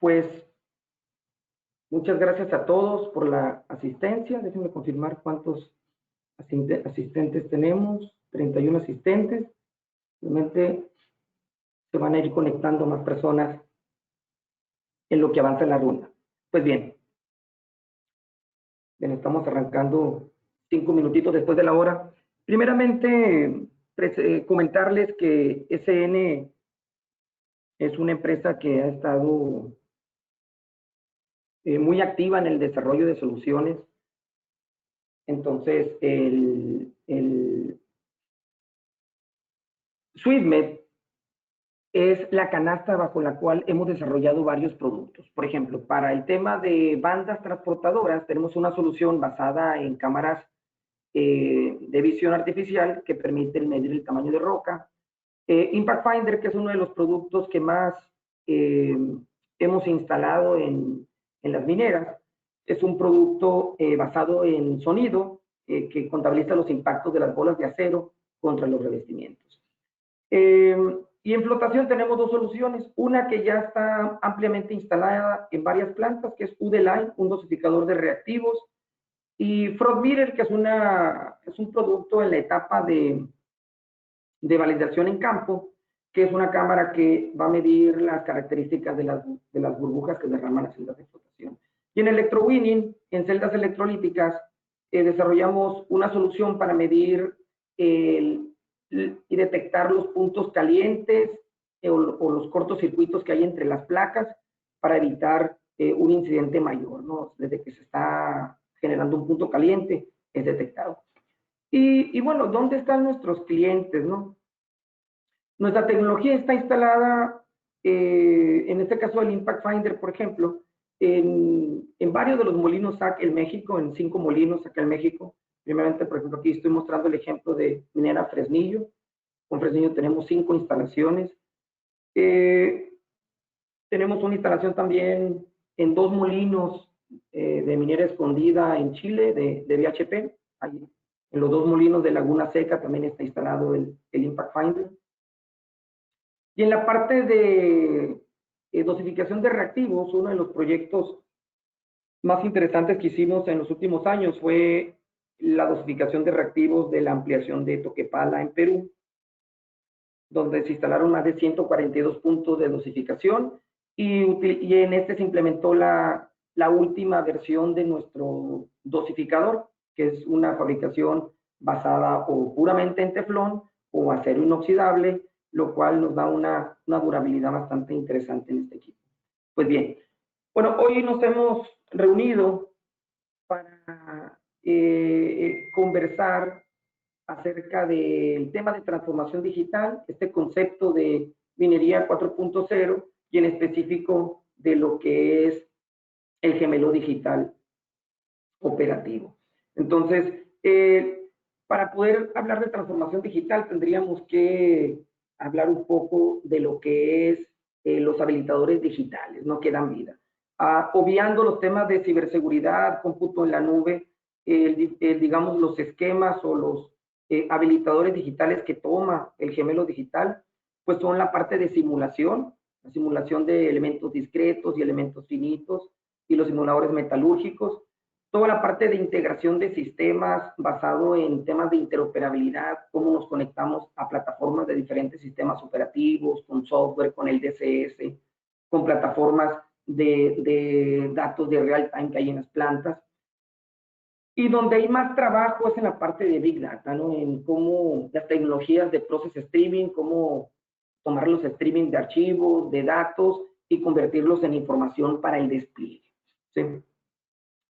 Pues muchas gracias a todos por la asistencia. Déjenme confirmar cuántos asistentes tenemos. 31 asistentes. Realmente se van a ir conectando más personas en lo que avanza la ronda. Pues bien, estamos arrancando 5 minutitos después de la hora. Primeramente, comentarles que SN es una empresa que ha estado muy activa en el desarrollo de soluciones. Entonces, el SweetMed es la canasta bajo la cual hemos desarrollado varios productos. Por ejemplo, para el tema de bandas transportadoras, tenemos una solución basada en cámaras de visión artificial que permiten medir el tamaño de roca. Impact Finder, que es uno de los productos que más hemos instalado en las mineras, es un producto basado en sonido que contabiliza los impactos de las bolas de acero contra los revestimientos. Y en flotación tenemos dos soluciones, una que ya está ampliamente instalada en varias plantas, que es UD-Line, un dosificador de reactivos, y FrogMeter, que es un producto en la etapa de validación en campo, que es una cámara que va a medir las características de las burbujas que derraman las celdas de flotación. Y en electrowinning, en celdas electrolíticas, desarrollamos una solución para medir y detectar los puntos calientes o los cortocircuitos que hay entre las placas para evitar un incidente mayor, ¿no? Desde que se está generando un punto caliente, es detectado. Y bueno, ¿dónde están nuestros clientes, no? Nuestra tecnología está instalada, en este caso el Impact Finder, por ejemplo, en varios de los molinos SAC en México, en 5 molinos acá en México. Primeramente, por ejemplo, aquí estoy mostrando el ejemplo de minera Fresnillo. Con Fresnillo tenemos 5 instalaciones. Tenemos una instalación también en 2 molinos de minera escondida en Chile, de BHP. Ahí, en los 2 molinos de Laguna Seca también está instalado el Impact Finder. Y en la parte de dosificación de reactivos, uno de los proyectos más interesantes que hicimos en los últimos años fue la dosificación de reactivos de la ampliación de Toquepala en Perú, donde se instalaron más de 142 puntos de dosificación y en este se implementó la última versión de nuestro dosificador, que es una fabricación basada o puramente en teflón o acero inoxidable, lo cual nos da una durabilidad bastante interesante en este equipo. Pues bien, bueno, hoy nos hemos reunido para conversar acerca del tema de transformación digital, este concepto de minería 4.0 y en específico de lo que es el gemelo digital operativo. Entonces, para poder hablar de transformación digital tendríamos que hablar un poco de lo que es los habilitadores digitales, ¿no? Que dan vida. Obviando los temas de ciberseguridad, cómputo en la nube, digamos los esquemas o los habilitadores digitales que toma el gemelo digital, pues son la parte de simulación, la simulación de elementos discretos y elementos finitos y los simuladores metalúrgicos, toda la parte de integración de sistemas basado en temas de interoperabilidad, cómo nos conectamos a plataformas de diferentes sistemas operativos, con software, con el DCS, con plataformas de datos de real time que hay en las plantas. Y donde hay más trabajo es en la parte de Big Data, ¿no? En cómo las tecnologías de Process Streaming, cómo tomar los streaming de archivos, de datos y convertirlos en información para el despliegue, ¿sí?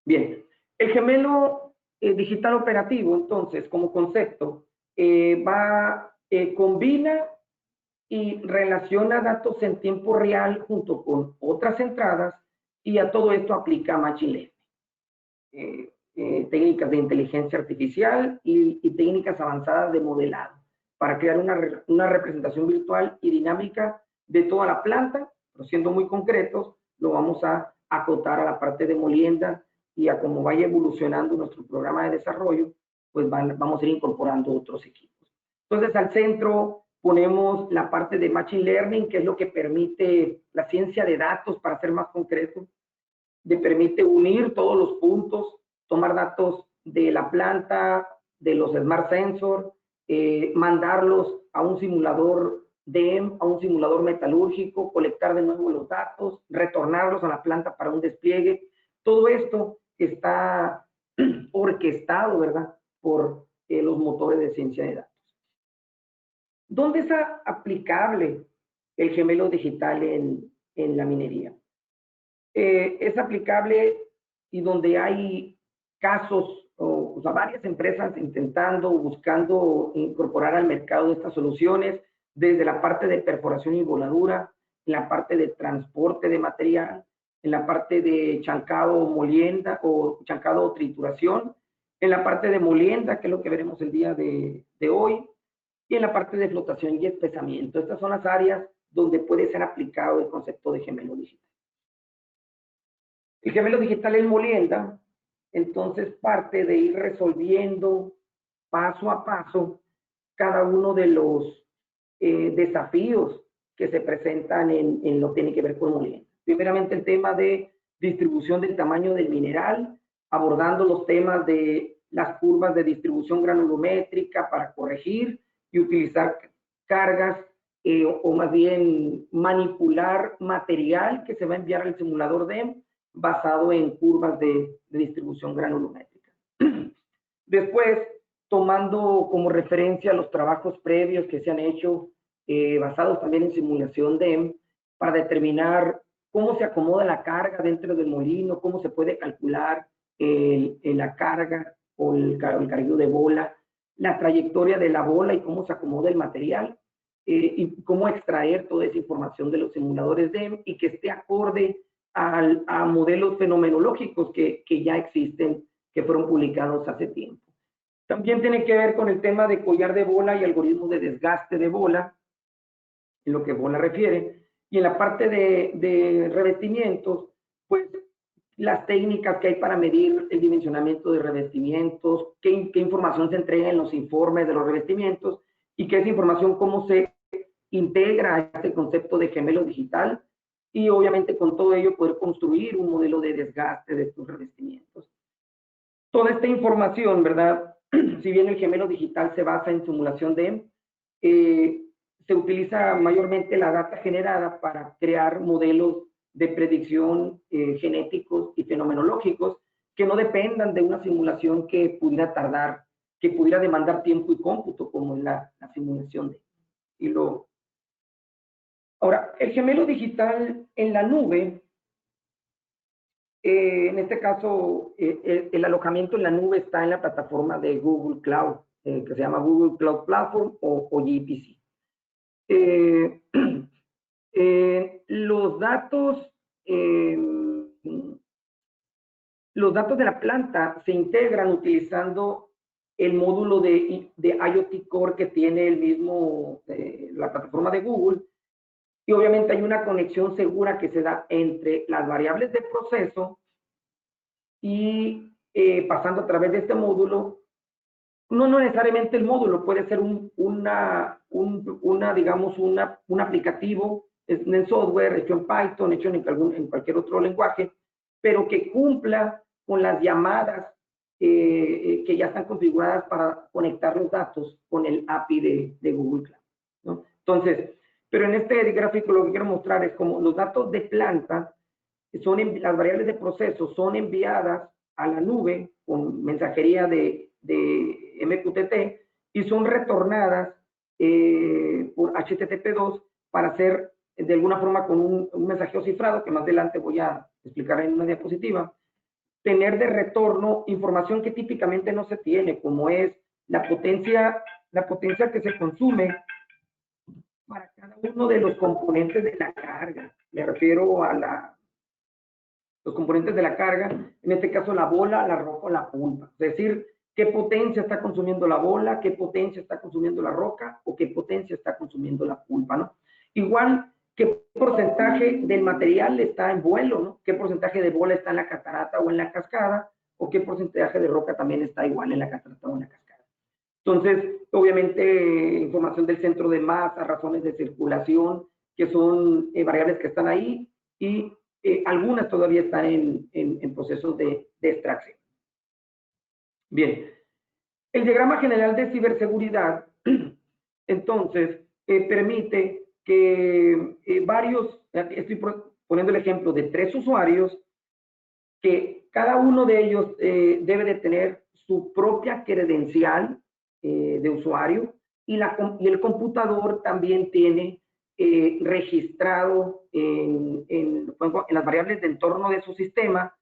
Bien, el gemelo digital operativo, entonces, como concepto, combina y relaciona datos en tiempo real junto con otras entradas y a todo esto aplica Machine Learning. Técnicas de inteligencia artificial y técnicas avanzadas de modelado para crear una representación virtual y dinámica de toda la planta, pero siendo muy concretos, lo vamos a acotar a la parte de molienda y a cómo vaya evolucionando nuestro programa de desarrollo, pues vamos a ir incorporando otros equipos. Entonces, al centro Ponemos la parte de Machine Learning, que es lo que permite la ciencia de datos, para ser más concreto, le permite unir todos los puntos, tomar datos de la planta, de los Smart Sensor, mandarlos a un simulador DEM, a un simulador metalúrgico, colectar de nuevo los datos, retornarlos a la planta para un despliegue. Todo esto está orquestado, ¿verdad?, por los motores de ciencia de datos. ¿Dónde es aplicable el gemelo digital en la minería? Es aplicable y donde hay casos, o sea, varias empresas intentando o buscando incorporar al mercado estas soluciones, desde la parte de perforación y voladura, en la parte de transporte de material, en la parte de chancado o molienda, o chancado o trituración, en la parte de molienda, que es lo que veremos el día de hoy, y en la parte de flotación y espesamiento. Estas son las áreas donde puede ser aplicado el concepto de gemelo digital. El gemelo digital en molienda, entonces, parte de ir resolviendo paso a paso cada uno de los desafíos que se presentan en lo que tiene que ver con molienda. Primeramente, el tema de distribución del tamaño del mineral, abordando los temas de las curvas de distribución granulométrica para corregir y utilizar cargas, o más bien manipular material que se va a enviar al simulador DEM basado en curvas de distribución granulométrica. Después, tomando como referencia los trabajos previos que se han hecho, basados también en simulación DEM, para determinar cómo se acomoda la carga dentro del molino, cómo se puede calcular la carga o el carguillo de bola, la trayectoria de la bola y cómo se acomoda el material, y cómo extraer toda esa información de los simuladores DEM y que esté acorde a modelos fenomenológicos que ya existen, que fueron publicados hace tiempo. También tiene que ver con el tema de collar de bola y algoritmos de desgaste de bola, en lo que bola refiere. Y en la parte de revestimientos, pues las técnicas que hay para medir el dimensionamiento de revestimientos, qué información se entrega en los informes de los revestimientos y que esa información cómo se integra a este concepto de gemelo digital, y obviamente con todo ello poder construir un modelo de desgaste de estos revestimientos. Toda esta información, ¿verdad? Si bien el gemelo digital se basa en simulación DEM, se utiliza mayormente la data generada para crear modelos de predicción genéticos y fenomenológicos que no dependan de una simulación que pudiera tardar, que pudiera demandar tiempo y cómputo, como en la simulación DEM. Ahora, el gemelo digital en la nube, en este caso, el alojamiento en la nube está en la plataforma de Google Cloud, que se llama Google Cloud Platform o GPC. Los datos de la planta se integran utilizando el módulo de IoT Core que tiene el mismo, la plataforma de Google. Y obviamente hay una conexión segura que se da entre las variables de proceso y pasando a través de este módulo. No necesariamente el módulo, puede ser digamos, un aplicativo en software, hecho en Python, hecho en cualquier otro lenguaje, pero que cumpla con las llamadas que ya están configuradas para conectar los datos con el API de Google Cloud, ¿no? Entonces, pero en este gráfico lo que quiero mostrar es como los datos de planta, las variables de proceso son enviadas a la nube con mensajería de MQTT y son retornadas por HTTP2 para ser de alguna forma con un mensajero cifrado, que más adelante voy a explicar en una diapositiva, tener de retorno información que típicamente no se tiene, como es la potencia que se consume para cada uno de los componentes de la carga. Me refiero a los componentes de la carga, en este caso la bola, la roca o la pulpa. Es decir, qué potencia está consumiendo la bola, qué potencia está consumiendo la roca o qué potencia está consumiendo la pulpa, ¿no? Igual, qué porcentaje del material está en vuelo, ¿no? Qué porcentaje de bola está en la catarata o en la cascada, o qué porcentaje de roca también está igual en la catarata o en la cascada. Entonces, obviamente, información del centro de masa, razones de circulación, que son variables que están ahí, y algunas todavía están en procesos de extracción. Bien, el diagrama general de ciberseguridad, entonces, permite que estoy poniendo el ejemplo de 3 usuarios, que cada uno de ellos debe de tener su propia credencial de usuario, y el computador también tiene registrado en las variables de entorno de su sistema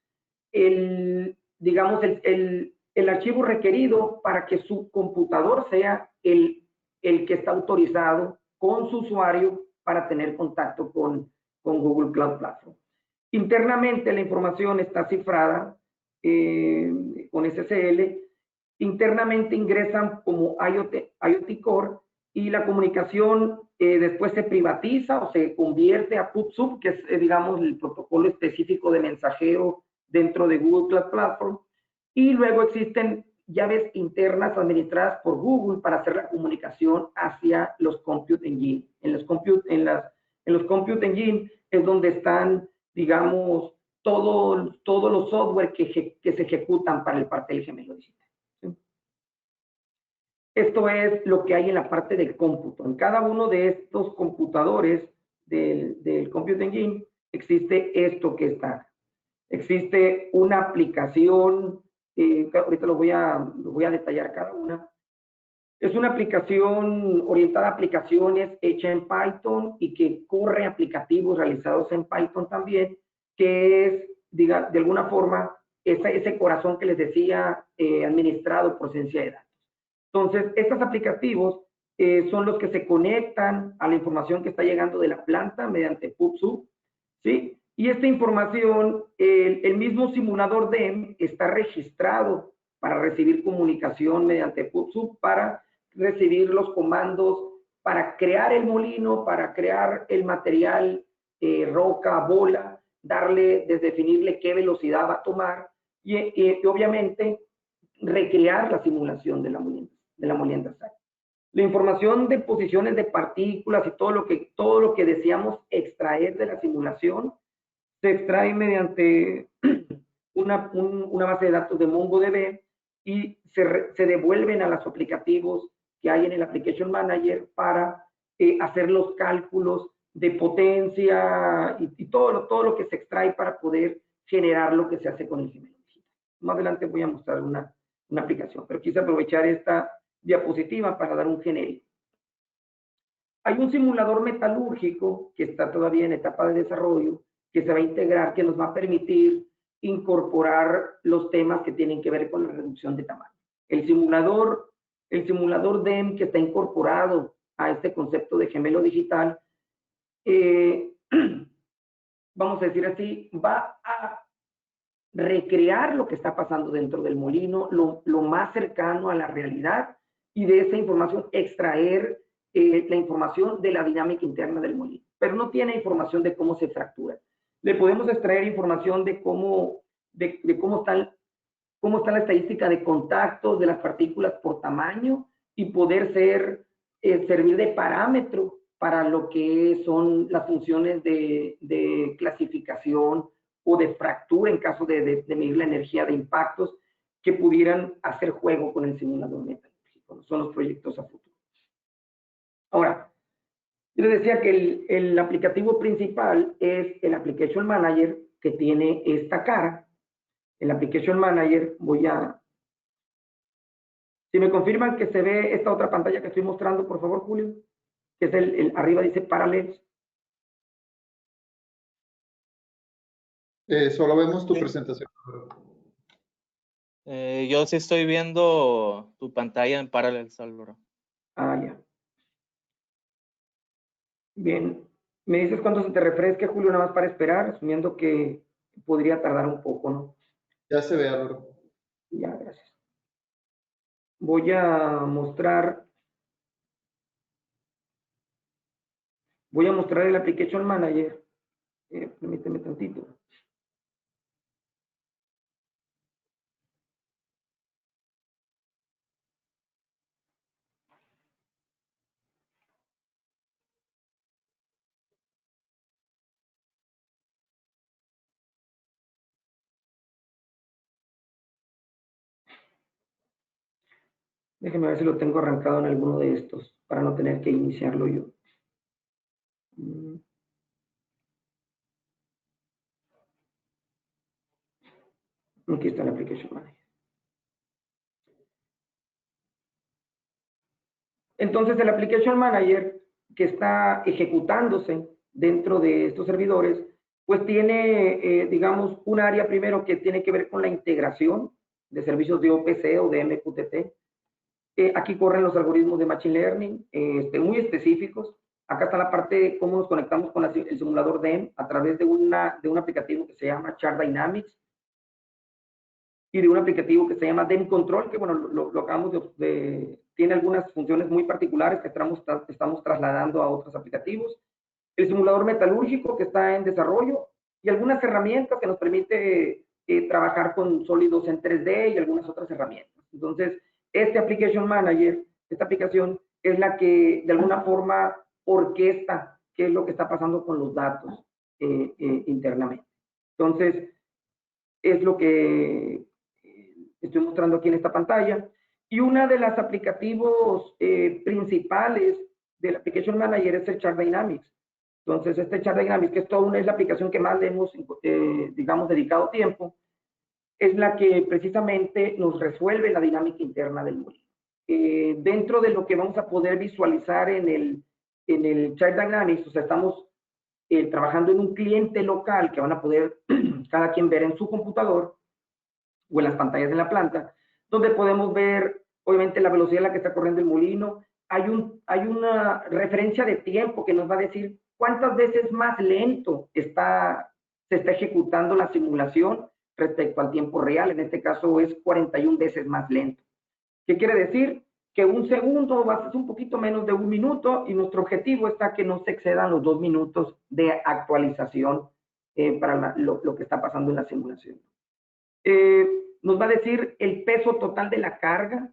digamos, el archivo requerido para que su computador sea el que está autorizado con su usuario para tener contacto con Google Cloud Platform. Internamente la información está cifrada con SSL. Internamente ingresan como IoT Core, y la comunicación después se privatiza o se convierte a PubSub, que es, digamos, el protocolo específico de mensajero dentro de Google Cloud Platform. Y luego existen llaves internas administradas por Google para hacer la comunicación hacia los Compute Engine. En los Compute Engine es donde están, digamos, todos los software que se ejecutan para el parte del gemelo digital. Esto es lo que hay en la parte del cómputo. En cada uno de estos computadores del Compute Engine existe esto que está. Existe una aplicación, ahorita lo voy a detallar cada una. Es una aplicación orientada a aplicaciones hecha en Python y que corre aplicativos realizados en Python también, que es, de alguna forma, ese corazón que les decía, administrado por ciencia de datos. Entonces, estos aplicativos son los que se conectan a la información que está llegando de la planta mediante PubSub, ¿sí? Y esta información, el mismo simulador DEM está registrado para recibir comunicación mediante PubSub, para recibir los comandos para crear el molino, para crear el material, roca, bola, definirle qué velocidad va a tomar, y obviamente recrear la simulación de la molienda SAC. La información de posiciones de partículas y todo lo que deseamos extraer de la simulación se extrae mediante una base de datos de MongoDB, y se devuelven a los aplicativos que hay en el Application Manager para hacer los cálculos de potencia y todo lo que se extrae para poder generar lo que se hace con el gemelo digital. Más adelante voy a mostrar una aplicación, pero quise aprovechar esta diapositiva para dar un genérico. Hay un simulador metalúrgico que está todavía en etapa de desarrollo, que se va a integrar, que nos va a permitir incorporar los temas que tienen que ver con la reducción de tamaño. El simulador DEM que está incorporado a este concepto de gemelo digital, vamos a decir así, va a recrear lo que está pasando dentro del molino, lo más cercano a la realidad, y de esa información extraer la información de la dinámica interna del molino. Pero no tiene información de cómo se fractura. Le podemos extraer información de cómo está la estadística de contactos de las partículas por tamaño, y poder servir de parámetro para lo que son las funciones de clasificación o de fractura en caso de medir la energía de impactos, que pudieran hacer juego con el simulador metalúrgico. Son los proyectos a futuro. Ahora, yo les decía que el aplicativo principal es el Application Manager, que tiene esta cara. El Application Manager, si me confirman que se ve esta otra pantalla que estoy mostrando, por favor, Julio, que es arriba dice Parallels. Solo vemos tu presentación. Yo sí estoy viendo tu pantalla en Parallels, Álvaro. Ah, ya. Bien. Me dices cuando se te refresque, Julio, nada más para esperar, asumiendo que podría tardar un poco, ¿no? Ya se ve, Álvaro. Ya, gracias. Voy a mostrar el Application Manager. Permíteme tantito. Déjeme ver si lo tengo arrancado en alguno de estos para no tener que iniciarlo yo. Aquí está el Application Manager. Entonces, el Application Manager que está ejecutándose dentro de estos servidores, pues tiene, digamos, un área primero que tiene que ver con la integración de servicios de OPC o de MQTT. Aquí corren los algoritmos de Machine Learning muy específicos. Acá está la parte de cómo nos conectamos con el simulador DEM a través de un aplicativo que se llama Chart Dynamics y de un aplicativo que se llama DEM Control, que bueno, lo acabamos tiene algunas funciones muy particulares que estamos trasladando a otros aplicativos. El simulador metalúrgico que está en desarrollo y algunas herramientas que nos permite trabajar con sólidos en 3D y algunas otras herramientas. Entonces, este Application Manager, esta aplicación, es la que de alguna forma orquesta qué es lo que está pasando con los datos internamente. Entonces, es lo que estoy mostrando aquí en esta pantalla. Y una de las aplicativos principales del Application Manager es el Chart Dynamics. Entonces, este Chart Dynamics, que es la aplicación que más le hemos, digamos, dedicado tiempo, es la que precisamente nos resuelve la dinámica interna del molino. Dentro de lo que vamos a poder visualizar en el Chart Dynamics, o sea, estamos trabajando en un cliente local que van a poder cada quien ver en su computador o en las pantallas de la planta, donde podemos ver, obviamente, la velocidad a la que está corriendo el molino. Hay una referencia de tiempo que nos va a decir cuántas veces más lento se está ejecutando la simulación respecto al tiempo real. En este caso es 41 veces más lento. ¿Qué quiere decir? Que un segundo va a ser un poquito menos de un minuto y nuestro objetivo está que no se excedan los 2 minutos de actualización para lo que está pasando en la simulación. Nos va a decir el peso total de la carga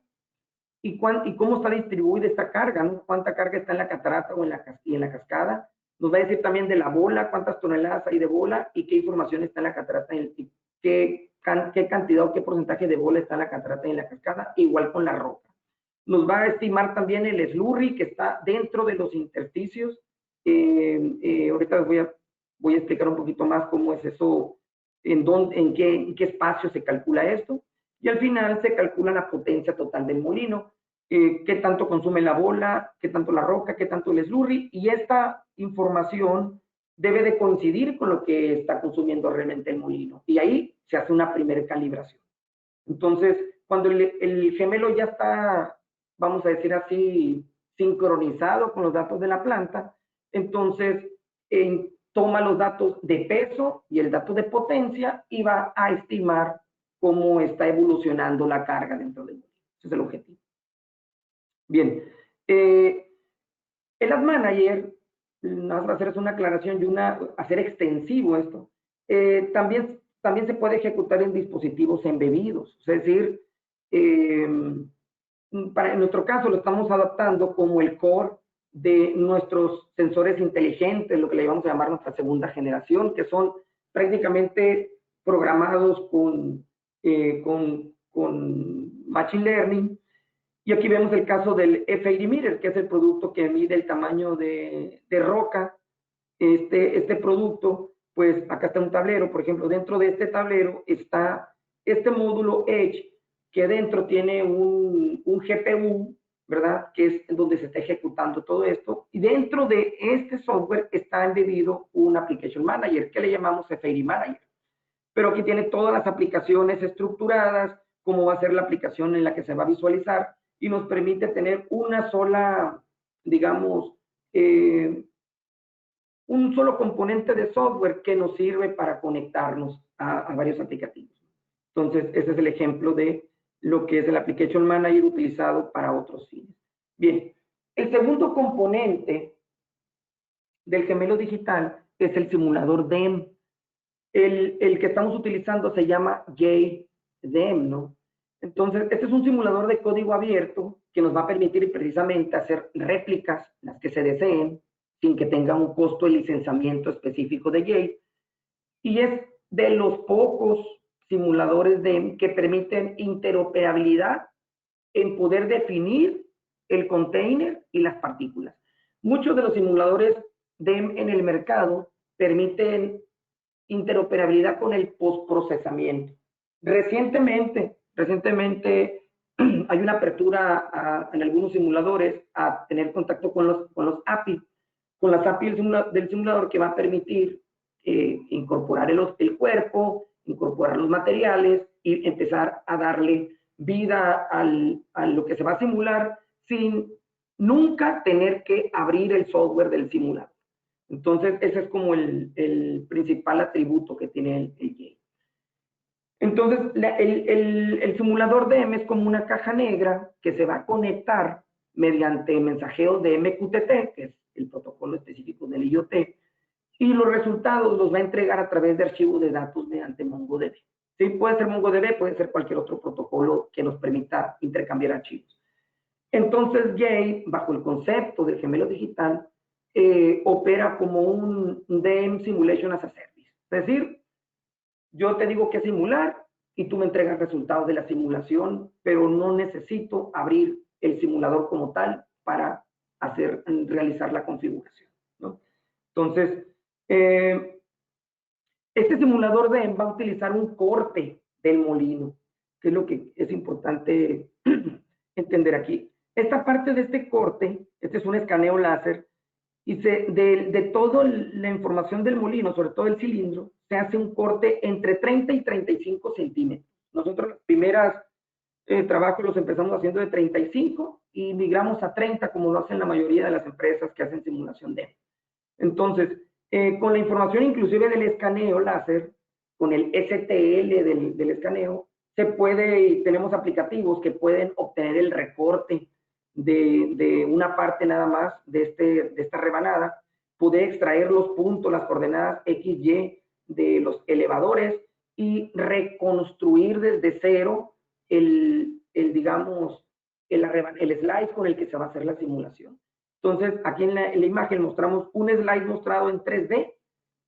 y cómo está distribuida esta carga, ¿no? Cuánta carga está en la catarata o en la cascada. Nos va a decir también de la bola, cuántas toneladas hay de bola y qué información está en la catarata y qué cantidad o qué porcentaje de bola está en la catarata y en la cascada, igual con la roca. Nos va a estimar también el slurry que está dentro de los intersticios. Ahorita les voy a explicar un poquito más cómo es eso, en qué espacio se calcula esto. Y al final se calcula la potencia total del molino, qué tanto consume la bola, qué tanto la roca, qué tanto el slurry, y esta información debe de coincidir con lo que está consumiendo realmente el molino. Y ahí se hace una primera calibración. Entonces, cuando el gemelo ya está, vamos a decir así, sincronizado con los datos de la planta, entonces toma los datos de peso y el dato de potencia y va a estimar cómo está evolucionando la carga dentro del molino. Ese es el objetivo. Bien, el Ad Manager, nada más hacer una aclaración y hacer extensivo esto, también se puede ejecutar en dispositivos embebidos, es decir, en nuestro caso lo estamos adaptando como el core de nuestros sensores inteligentes, lo que le vamos a llamar nuestra segunda generación, que son prácticamente programados con Machine Learning. Y aquí vemos el caso del FAD Meter, que es el producto que mide el tamaño de roca. Este producto, pues acá está un tablero, por ejemplo, dentro de este tablero está este módulo Edge, que dentro tiene un GPU, ¿verdad? Que es donde se está ejecutando todo esto. Y dentro de este software está embebido un Application Manager, que le llamamos FAD Manager. Pero aquí tiene todas las aplicaciones estructuradas, cómo va a ser la aplicación en la que se va a visualizar, y nos permite tener una sola, digamos, un solo componente de software que nos sirve para conectarnos a varios aplicativos. Entonces, ese es el ejemplo de lo que es el Application Manager utilizado para otros fines. Bien, el segundo componente del gemelo digital es el simulador DEM. El que estamos utilizando se llama JDEM, ¿no? Entonces, este es un simulador de código abierto que nos va a permitir precisamente hacer réplicas, las que se deseen, sin que tenga un costo de licenciamiento específico de J. Y es de los pocos simuladores DEM que permiten interoperabilidad en poder definir el container y las partículas. Muchos de los simuladores DEM en el mercado permiten interoperabilidad con el postprocesamiento. Recientemente hay una apertura en algunos simuladores a tener contacto con los API, con las API del simulador, que va a permitir incorporar el cuerpo, incorporar los materiales y empezar a darle vida a lo que se va a simular sin nunca tener que abrir el software del simulador. Entonces, ese es como el principal atributo que tiene el Jade. Entonces, el simulador DEM es como una caja negra que se va a conectar mediante mensajeo de MQTT, que es el protocolo específico del IoT, y los resultados los va a entregar a través de archivos de datos mediante MongoDB. Sí, puede ser MongoDB, puede ser cualquier otro protocolo que nos permita intercambiar archivos. Entonces, Jade, bajo el concepto del gemelo digital, opera como un DEM Simulation as a Service. Es decir, yo te digo qué simular y tú me entregas resultados de la simulación, pero no necesito abrir el simulador como tal para realizar la configuración, ¿no? Entonces, este simulador DEM va a utilizar un corte del molino, que es lo que es importante entender aquí. Esta parte de este corte, este es un escaneo láser, y de toda la información del molino, sobre todo el cilindro, se hace un corte entre 30 y 35 centímetros. Nosotros los primeros trabajos los empezamos haciendo de 35 y migramos a 30, como lo hacen la mayoría de las empresas que hacen simulación DEM. Entonces, con la información inclusive del escaneo láser, con el STL del escaneo, se puede, y tenemos aplicativos que pueden obtener el recorte de una parte nada más de esta rebanada, poder extraer los puntos, las coordenadas X, Y de los elevadores y reconstruir desde cero digamos, el slide con el que se va a hacer la simulación. Entonces, aquí en la imagen mostramos un slide mostrado en 3D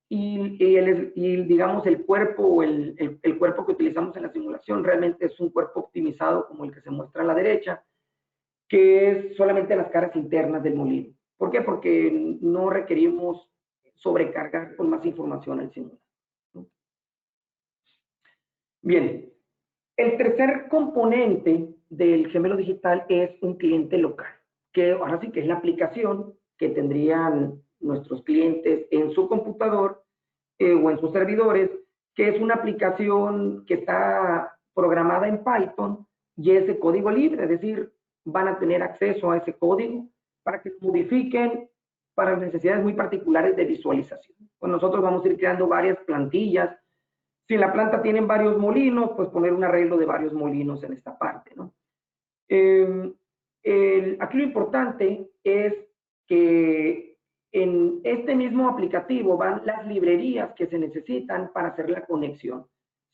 y digamos, el cuerpo el cuerpo que utilizamos en la simulación realmente es un cuerpo optimizado como el que se muestra a la derecha, que es solamente las caras internas del molino. ¿Por qué? Porque no requerimos sobrecargar con más información al simulador. Bien, el tercer componente del gemelo digital es un cliente local, que ahora sí que es la aplicación que tendrían nuestros clientes en su computador o en sus servidores, que es una aplicación que está programada en Python y es de código libre, es decir, van a tener acceso a ese código para que lo modifiquen para necesidades muy particulares de visualización. Pues nosotros vamos a ir creando varias plantillas. Si en la planta tienen varios molinos, pues poner un arreglo de varios molinos en esta parte, ¿no? Aquí lo importante es que en este mismo aplicativo van las librerías que se necesitan para hacer la conexión.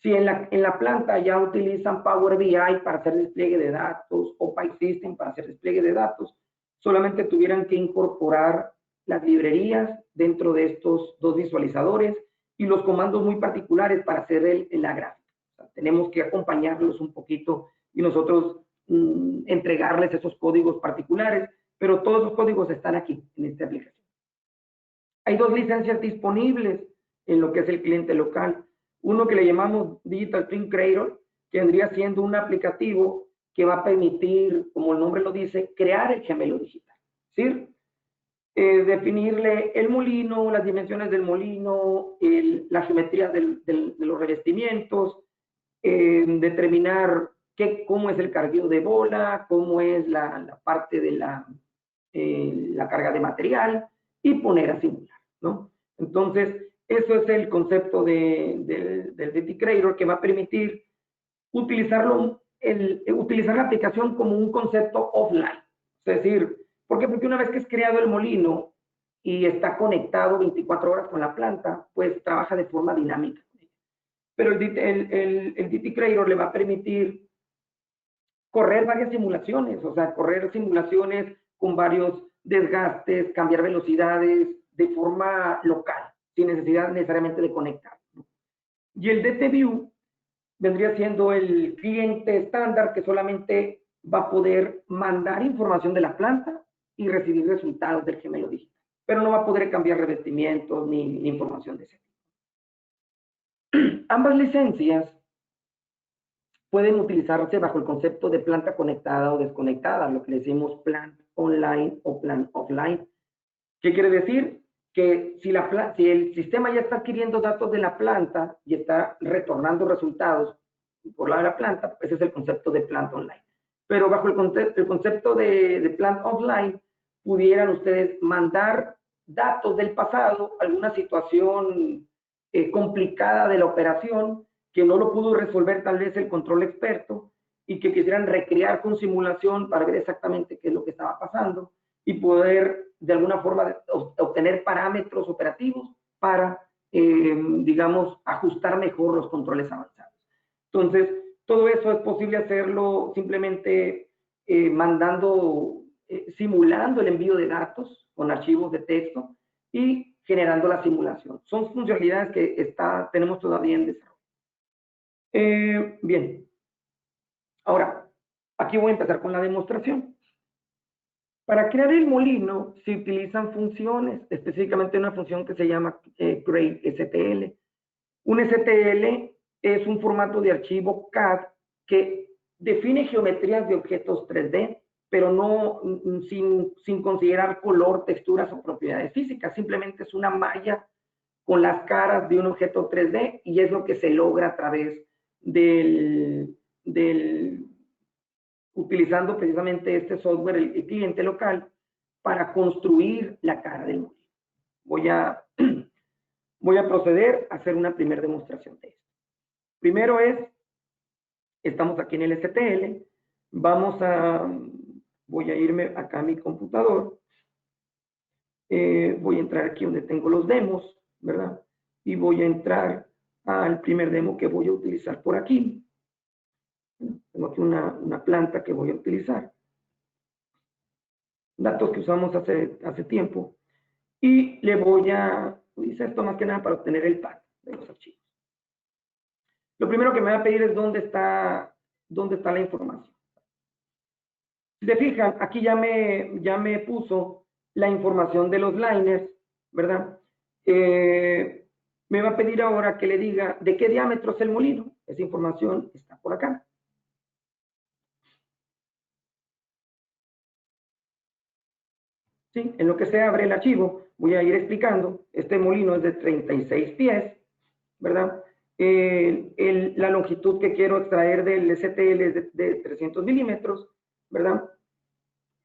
Si en la planta ya utilizan Power BI para hacer despliegue de datos o PySystem para hacer despliegue de datos, solamente tuvieran que incorporar las librerías dentro de estos dos visualizadores y los comandos muy particulares para hacer la gráfica. O sea, tenemos que acompañarlos un poquito y nosotros entregarles esos códigos particulares, pero todos los códigos están aquí en esta aplicación. Hay dos licencias disponibles en lo que es el cliente local. Uno que le llamamos Digital Twin Creator, que vendría siendo un aplicativo que va a permitir, como el nombre lo dice, crear el gemelo digital. ¿Sí? Definirle el molino, las dimensiones del molino, la geometría de los revestimientos, determinar cómo es el cargueo de bola, cómo es la parte de la carga de material y poner a simular, ¿no? Entonces, eso es el concepto del DT Creator, que va a permitir utilizar la aplicación como un concepto offline. Es decir, ¿por qué? Porque una vez que es creado el molino y está conectado 24 horas con la planta, pues trabaja de forma dinámica. Pero el DT Creator le va a permitir correr varias simulaciones, o sea, correr simulaciones con varios desgastes, cambiar velocidades de forma local, sin necesidad necesariamente de conectar. Y el DT View vendría siendo el cliente estándar que solamente va a poder mandar información de la planta y recibir resultados del gemelo digital, pero no va a poder cambiar revestimientos ni información de ese tipo. Ambas licencias pueden utilizarse bajo el concepto de planta conectada o desconectada, lo que le decimos plant online o plant offline. ¿Qué quiere decir? Que si el sistema ya está adquiriendo datos de la planta y está retornando resultados por lado de la planta, ese es el concepto de plant online. Pero bajo el concepto de plant offline, pudieran ustedes mandar datos del pasado, alguna situación complicada de la operación, que no lo pudo resolver tal vez el control experto, y que quisieran recrear con simulación para ver exactamente qué es lo que estaba pasando, y poder de alguna forma obtener parámetros operativos para, digamos, ajustar mejor los controles avanzados. Entonces, todo eso es posible hacerlo simplemente simulando el envío de datos con archivos de texto y generando la simulación. Son funcionalidades que tenemos todavía en desarrollo. Bien. Ahora, aquí voy a empezar con la demostración. Para crear el molino se utilizan funciones, específicamente una función que se llama createSTL. Un STL es un formato de archivo CAD que define geometrías de objetos 3D, pero no sin considerar color, texturas o propiedades físicas. Simplemente es una malla con las caras de un objeto 3D y es lo que se logra a través utilizando precisamente este software, el cliente local, para construir la cara del molino. Voy a proceder a hacer una primera demostración de esto. Primero estamos aquí en el STL, voy a irme acá a mi computador, voy a entrar aquí donde tengo los demos, ¿verdad? Y voy a entrar al primer demo que voy a utilizar por aquí. Tengo aquí una planta que voy a utilizar. Datos que usamos hace tiempo. Y le voy a utilizar esto más que nada para obtener el path de los archivos. Lo primero que me va a pedir es dónde está la información. Si se fijan, aquí ya me puso la información de los liners, ¿verdad? Me va a pedir ahora que le diga de qué diámetro es el molino. Esa información está por acá. ¿Sí? En lo que se abre el archivo, voy a ir explicando. Este molino es de 36 pies, ¿verdad? La longitud que quiero extraer del STL es de 300 milímetros, ¿verdad?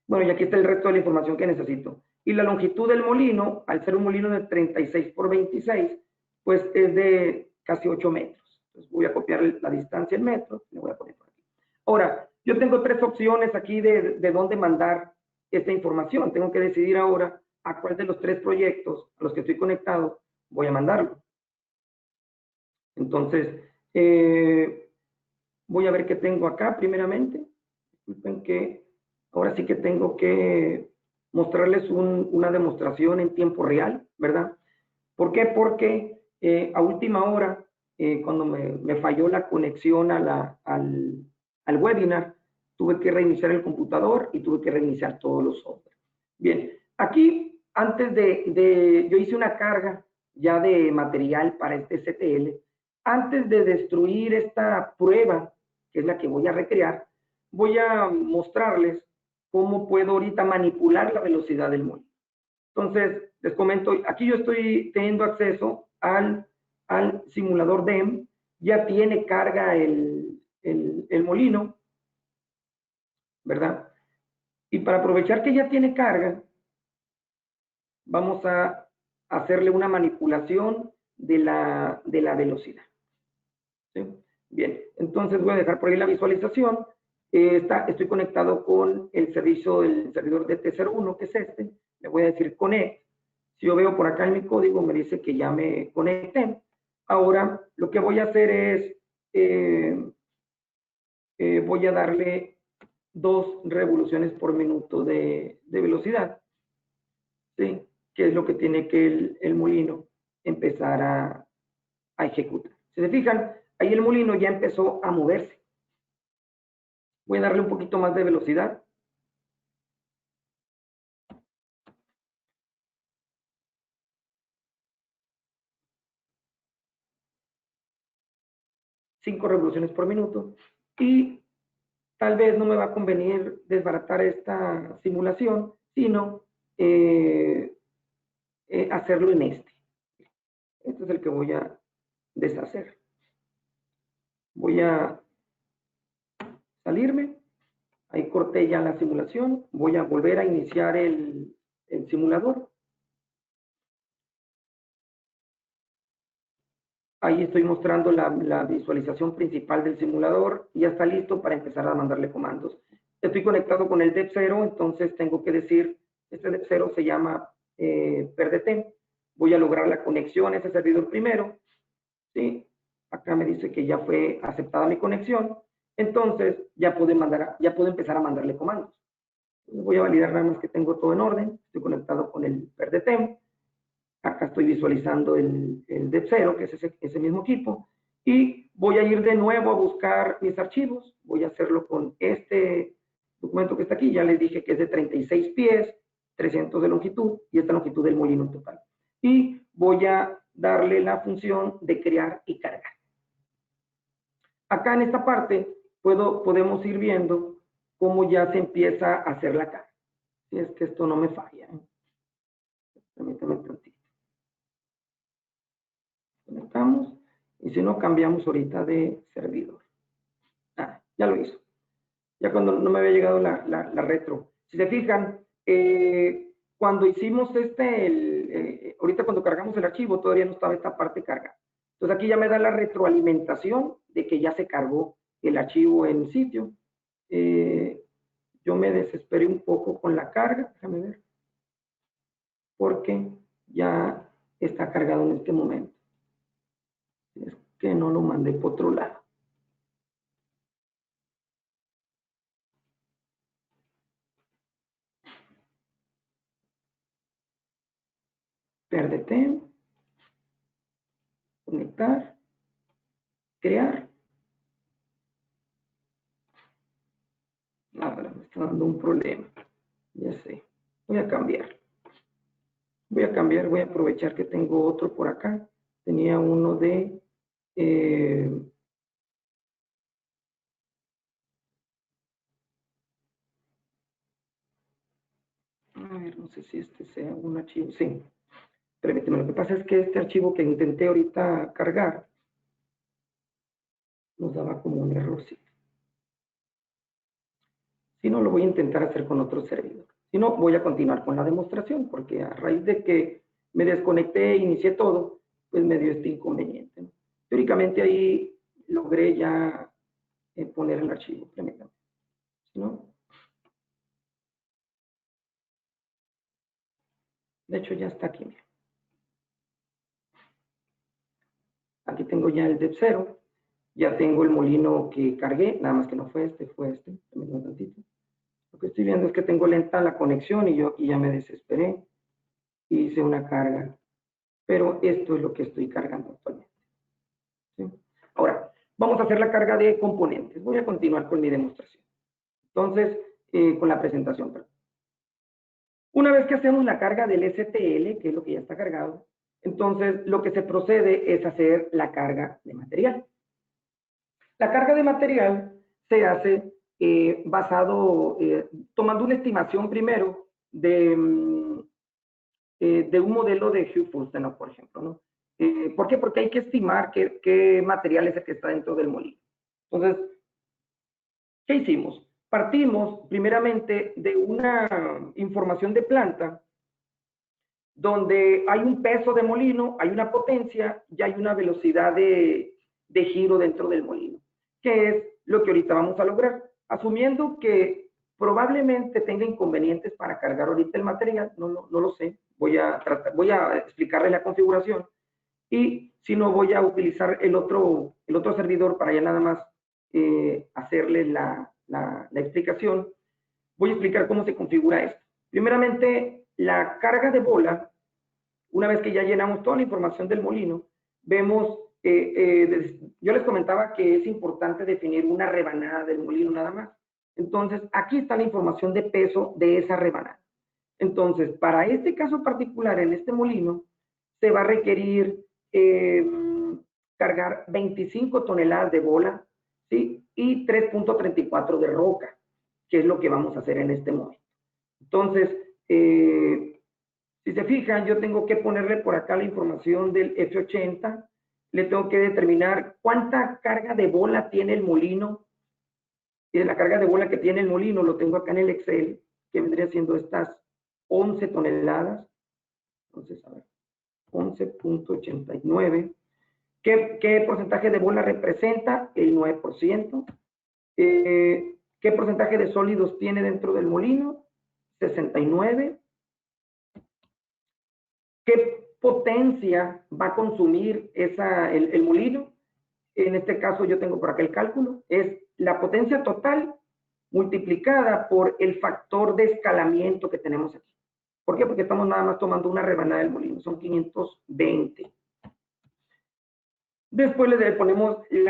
Bueno, y aquí está el resto de la información que necesito. Y la longitud del molino, al ser un molino de 36 por 26, pues es de casi 8 metros. Entonces voy a copiar la distancia en metros, y le voy a poner por aquí. Ahora, yo tengo tres opciones aquí de dónde mandar esta información. Tengo que decidir ahora a cuál de los tres proyectos a los que estoy conectado voy a mandarlo. Entonces, voy a ver qué tengo acá primeramente. Disculpen que ahora sí que tengo que mostrarles una demostración en tiempo real, ¿verdad? ¿Por qué? Porque a última hora, cuando me falló la conexión al webinar, tuve que reiniciar el computador y tuve que reiniciar todos los software. Bien, aquí antes yo hice una carga ya de material para este STL. Antes de destruir esta prueba, que es la que voy a recrear, voy a mostrarles cómo puedo ahorita manipular la velocidad del molino. Entonces, les comento, aquí yo estoy teniendo acceso al simulador DEM, ya tiene carga el molino, ¿verdad? Y para aprovechar que ya tiene carga, vamos a hacerle una manipulación de la velocidad. ¿Sí? Bien, entonces voy a dejar por ahí la visualización. Estoy conectado con el servidor de T01, que es este. Le voy a decir connect. Si yo veo por acá en mi código, me dice que ya me conecté. Ahora, lo que voy a hacer es, voy a darle 2 revoluciones por minuto de velocidad. ¿Sí? Que es lo que tiene que el molino empezar a ejecutar. Si se fijan, ahí el molino ya empezó a moverse. Voy a darle un poquito más de velocidad. Cinco revoluciones por minuto. Y tal vez no me va a convenir desbaratar esta simulación, sino hacerlo en este. Este es el que voy a deshacer. Voy a salirme. Ahí corté ya la simulación. Voy a volver a iniciar el simulador. Ahí estoy mostrando la visualización principal del simulador y ya está listo para empezar a mandarle comandos. Estoy conectado con el DEP0, entonces tengo que decir, este DEP0 se llama PERDETEM. Voy a lograr la conexión a ese servidor primero. ¿Sí? Acá me dice que ya fue aceptada mi conexión. Entonces ya puedo empezar a mandarle comandos. Voy a validar nada más que tengo todo en orden. Estoy conectado con el PERDETEM. Acá estoy visualizando el DEP0, que es ese mismo equipo. Y voy a ir de nuevo a buscar mis archivos. Voy a hacerlo con este documento que está aquí. Ya les dije que es de 36 pies, 300 de longitud y esta longitud del molino en total. Y voy a darle la función de crear y cargar. Acá en esta parte podemos ir viendo cómo ya se empieza a hacer la carga. Si es que esto no me falla. Permítame un tantito. Conectamos y si no cambiamos ahorita de servidor. Ya lo hizo. Ya cuando no me había llegado la retro. Si se fijan, cuando hicimos ahorita cuando cargamos el archivo todavía no estaba esta parte cargada. Entonces aquí ya me da la retroalimentación de que ya se cargó el archivo en sitio. Yo me desesperé un poco con la carga, déjame ver, porque ya está cargado en este momento. Es que no lo mandé por otro lado. PERDETEM, conectar, crear. Ahora me está dando un problema. Ya sé. Voy a cambiar. Voy a aprovechar que tengo otro por acá. Tenía uno de... a ver, no sé si este sea un archivo. Sí. Permíteme, lo que pasa es que este archivo que intenté ahorita cargar nos daba como un errorcito. Si no, lo voy a intentar hacer con otro servidor. Si no, voy a continuar con la demostración, porque a raíz de que me desconecté e inicié todo, pues me dio este inconveniente, ¿no? Teóricamente ahí logré ya poner el archivo. Permítame. Si no, de hecho ya está aquí. Aquí tengo ya el DEP0. Ya tengo el molino que cargué, nada más que no fue este, fue este. Permítame un tantito. Lo que estoy viendo es que tengo lenta la conexión y yo aquí ya me desesperé. Hice una carga. Pero esto es lo que estoy cargando actualmente. ¿Sí? Ahora, vamos a hacer la carga de componentes. Voy a continuar con mi demostración. Entonces, con la presentación. Perdón. Una vez que hacemos la carga del STL, que es lo que ya está cargado, entonces lo que se procede es hacer la carga de material. La carga de material se hace tomando una estimación primero de un modelo de Hugh-Furstenau, por ejemplo, ¿no? ¿Por qué? Porque hay que estimar qué material es el que está dentro del molino. Entonces, ¿qué hicimos? Partimos primeramente de una información de planta donde hay un peso de molino, hay una potencia y hay una velocidad de giro dentro del molino, que es lo que ahorita vamos a lograr. Asumiendo que probablemente tenga inconvenientes para cargar ahorita el material, no lo sé, voy a explicarle la configuración y si no voy a utilizar el otro servidor para ya nada más hacerle la explicación. Voy a explicar cómo se configura esto. Primeramente, la carga de bola, una vez que ya llenamos toda la información del molino, vemos, yo les comentaba que es importante definir una rebanada del molino nada más. Entonces, aquí está la información de peso de esa rebanada. Entonces, para este caso particular, en este molino, se va a requerir cargar 25 toneladas de bola, ¿sí? Y 3.34 de roca, que es lo que vamos a hacer en este momento. Entonces, si se fijan, yo tengo que ponerle por acá la información del F80, le tengo que determinar cuánta carga de bola tiene el molino, y de la carga de bola que tiene el molino lo tengo acá en el Excel, que vendría siendo estas 11 toneladas. Entonces, a ver, 11.89. ¿Qué porcentaje de bola representa? El 9%. ¿Qué porcentaje de sólidos tiene dentro del molino? 69. ¿Qué potencia va a consumir el molino? En este caso yo tengo por acá el cálculo. Es la potencia total multiplicada por el factor de escalamiento que tenemos aquí. ¿Por qué? Porque estamos nada más tomando una rebanada del molino. Son 520. Después le ponemos el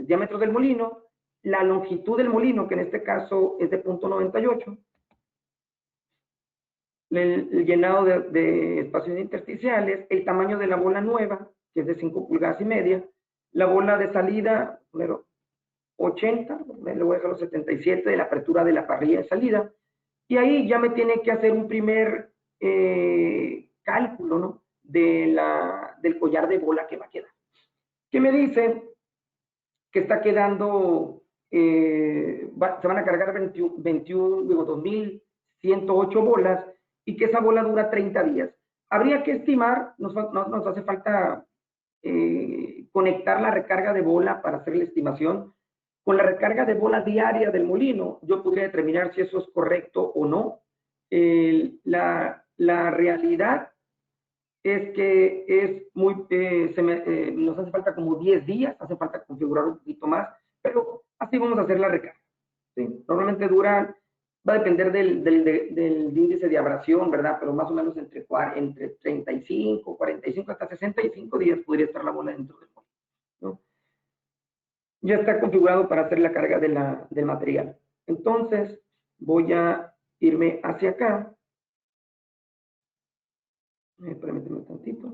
diámetro del molino, la longitud del molino, que en este caso es de 0.98, el llenado de espacios intersticiales, el tamaño de la bola nueva, que es de 5 pulgadas y media, la bola de salida, número 80, le voy a dejar los 77 de la apertura de la parrilla de salida, y ahí ya me tiene que hacer un primer cálculo, ¿no? Del collar de bola que va a quedar. ¿Qué me dice? Que está quedando, se van a cargar 2.108 bolas y que esa bola dura 30 días. Habría que estimar, nos hace falta conectar la recarga de bola para hacer la estimación. Con la recarga de bola diaria del molino, yo podría determinar si eso es correcto o no. La realidad es que es muy, nos hace falta como 10 días, hace falta configurar un poquito más, pero así vamos a hacer la recarga. ¿Sí? Normalmente dura, va a depender del índice de abrasión, ¿verdad? Pero más o menos entre 35, 45 hasta 65 días podría estar la bola dentro del molino, ¿no? Ya está configurado para hacer la carga del material. Entonces, voy a irme hacia acá. Permíteme un tantito.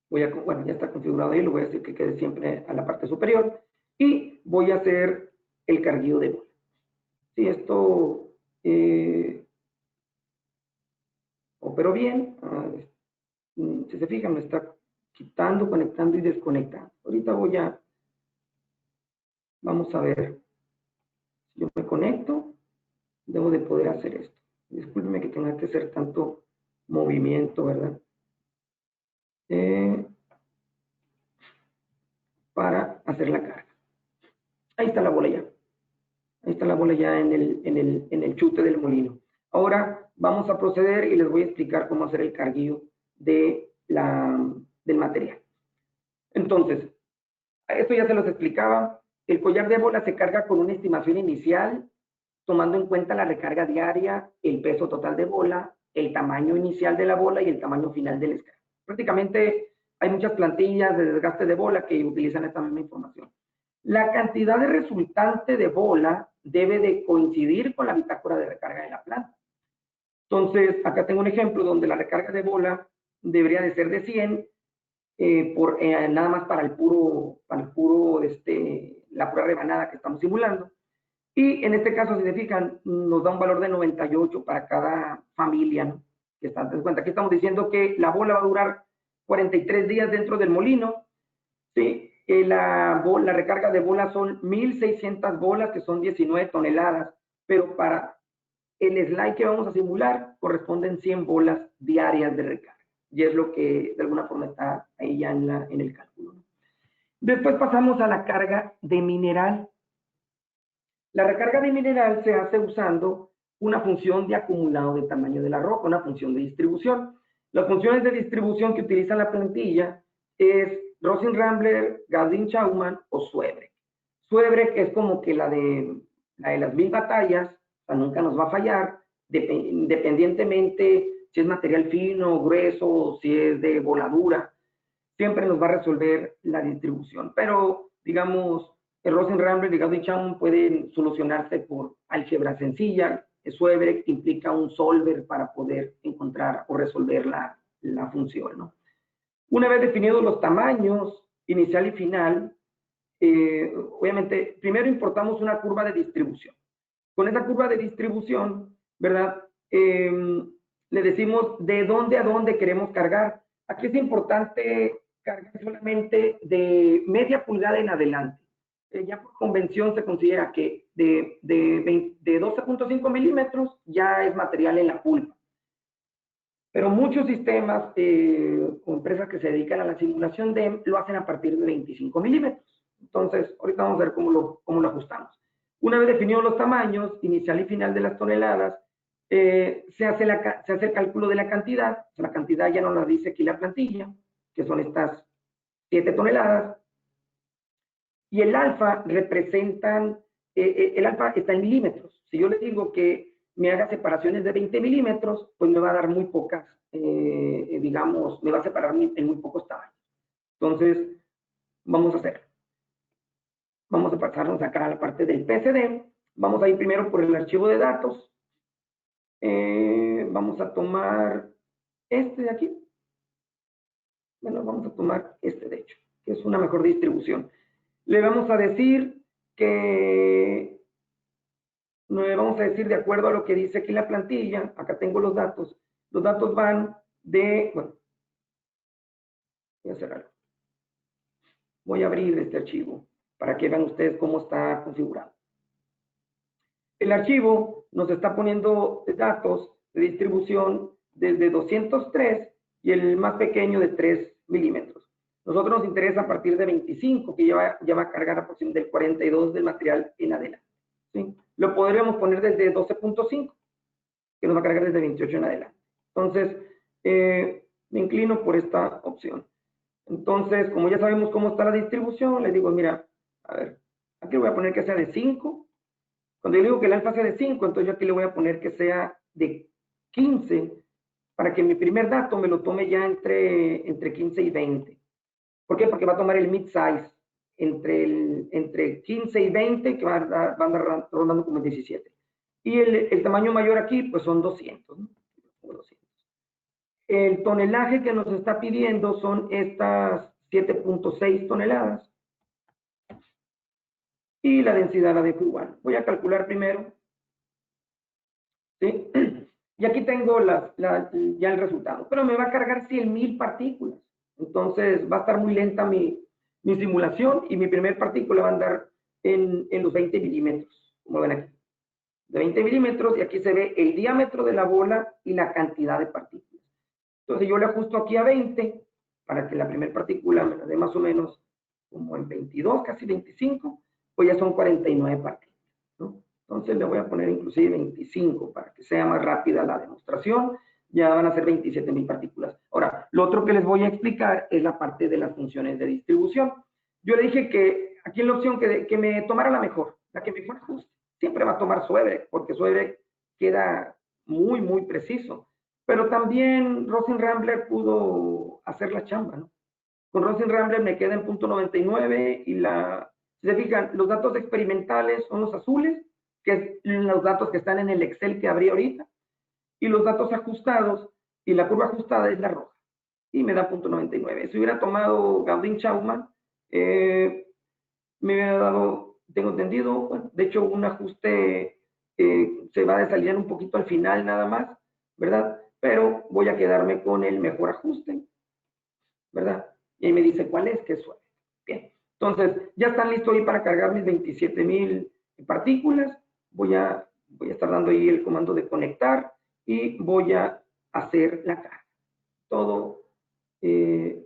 Bueno, ya está configurado ahí, lo voy a decir que quede siempre a la parte superior. Y voy a hacer el carguillo de bola. Si esto operó bien, si se fijan, me está quitando, conectando y desconectando. Ahorita vamos a ver. Si yo me conecto, debo de poder hacer esto. Discúlpenme que tenga que hacer tanto movimiento, ¿verdad? Para hacer la carga. Ahí está la bola ya. Ahí está la bola ya en el chute del molino. Ahora vamos a proceder y les voy a explicar cómo hacer el carguillo del material. Entonces, esto ya se los explicaba. El collar de bola se carga con una estimación inicial, tomando en cuenta la recarga diaria, el peso total de bola, el tamaño inicial de la bola y el tamaño final del descarga. Prácticamente hay muchas plantillas de desgaste de bola que utilizan esta misma información. La cantidad de resultante de bola debe de coincidir con la bitácora de recarga de la planta. Entonces, acá tengo un ejemplo donde la recarga de bola debería de ser de 100, nada más para la pura rebanada que estamos simulando. Y en este caso, si se fijan, nos da un valor de 98 para cada familia, ¿no? Que están en cuenta. Aquí estamos diciendo que la bola va a durar 43 días dentro del molino, ¿sí? La recarga de bolas son 1.600 bolas, que son 19 toneladas, pero para el slide que vamos a simular corresponden 100 bolas diarias de recarga. Y es lo que de alguna forma está ahí ya en el cálculo, ¿no? Después pasamos a la carga de mineral. La recarga de mineral se hace usando una función de acumulado de tamaño de la roca, una función de distribución. Las funciones de distribución que utiliza la plantilla es Rosin-Rambler, Gaussian-Schaumann o Suebrek. Suebrek es como que la de las 1000 batallas, o sea, nunca nos va a fallar, independientemente si es material fino, grueso, si es de voladura, siempre nos va a resolver la distribución. Pero, digamos, el Rosen-Rambler y Gaudí-Chaum pueden solucionarse por álgebra sencilla. Suebre implica un solver para poder encontrar o resolver la función, ¿no? Una vez definidos los tamaños inicial y final, obviamente, primero importamos una curva de distribución. Con esa curva de distribución, ¿verdad? Le decimos de dónde a dónde queremos cargar. Aquí es importante cargar solamente de media pulgada en adelante. Ya por convención se considera que de 12.5 milímetros ya es material en la pulpa. Pero muchos sistemas o empresas que se dedican a la simulación DEM lo hacen a partir de 25 milímetros. Entonces, ahorita vamos a ver cómo lo ajustamos. Una vez definidos los tamaños inicial y final de las toneladas, se hace el cálculo de la cantidad. La cantidad ya nos la dice aquí la plantilla, que son estas 7 toneladas. Y el alfa representan, el alfa está en milímetros. Si yo le digo que me haga separaciones de 20 milímetros, pues me va a dar muy pocas, digamos, me va a separar en muy pocos tamaños. Entonces, vamos a hacer. Vamos a pasarnos acá a la parte del PSD. Vamos a ir primero por el archivo de datos. Vamos a tomar este de aquí. Bueno, vamos a tomar este de hecho, que es una mejor distribución. Le vamos a decir que, de acuerdo a lo que dice aquí la plantilla, acá tengo los datos van de, bueno, voy a cerrarlo. Voy a abrir este archivo para que vean ustedes cómo está configurado. El archivo nos está poniendo datos de distribución desde 203 y el más pequeño de 3 milímetros. Nosotros nos interesa a partir de 25, que ya va a cargar aproximadamente del 42 del material en adelante. ¿Sí? Lo podríamos poner desde 12.5, que nos va a cargar desde 28 en adelante. Entonces, me inclino por esta opción. Entonces, como ya sabemos cómo está la distribución, le digo, mira, a ver, aquí voy a poner que sea de 5. Cuando yo digo que el alfa sea de 5, entonces yo aquí le voy a poner que sea de 15, para que mi primer dato me lo tome ya entre 15 y 20. ¿Por qué? Porque va a tomar el mid-size entre 15 y 20, que va a andar rondando como 17. Y el tamaño mayor aquí, pues son 200, ¿no? 200. El tonelaje que nos está pidiendo son estas 7.6 toneladas. Y la densidad la dejo igual. Voy a calcular primero. ¿Sí? Y aquí tengo ya el resultado. Pero me va a cargar 100,000 partículas. Entonces va a estar muy lenta mi simulación y mi primer partícula va a andar en los 20 milímetros, como ven aquí. De 20 milímetros, y aquí se ve el diámetro de la bola y la cantidad de partículas. Entonces yo le ajusto aquí a 20 para que la primera partícula me la dé más o menos como en 22, casi 25, pues ya son 49 partículas, ¿no? Entonces le voy a poner inclusive 25 para que sea más rápida la demostración. Ya van a ser 27,000 partículas. Ahora, lo otro que les voy a explicar es la parte de las funciones de distribución. Yo le dije que aquí en la opción que me tomara la mejor, la que mejor ajuste. Siempre va a tomar Suebre, porque Suebre queda muy, muy preciso. Pero también Rosen-Rambler pudo hacer la chamba, ¿no? Con Rosen-Rambler me queda en .99 y si se fijan, los datos experimentales son los azules, que es los datos que están en el Excel que abrí ahorita, y los datos ajustados y la curva ajustada es la roja, y me da .99. Si hubiera tomado Gaudin-Chaum, me hubiera dado, tengo entendido, bueno, de hecho un ajuste se va a desalinear un poquito al final nada más, ¿verdad? Pero voy a quedarme con el mejor ajuste, ¿verdad? Y ahí me dice cuál es, que es suave. Bien, entonces ya están listos ahí para cargar mis 27,000 partículas. Voy a estar dando ahí el comando de conectar y voy a hacer la carga. Todo se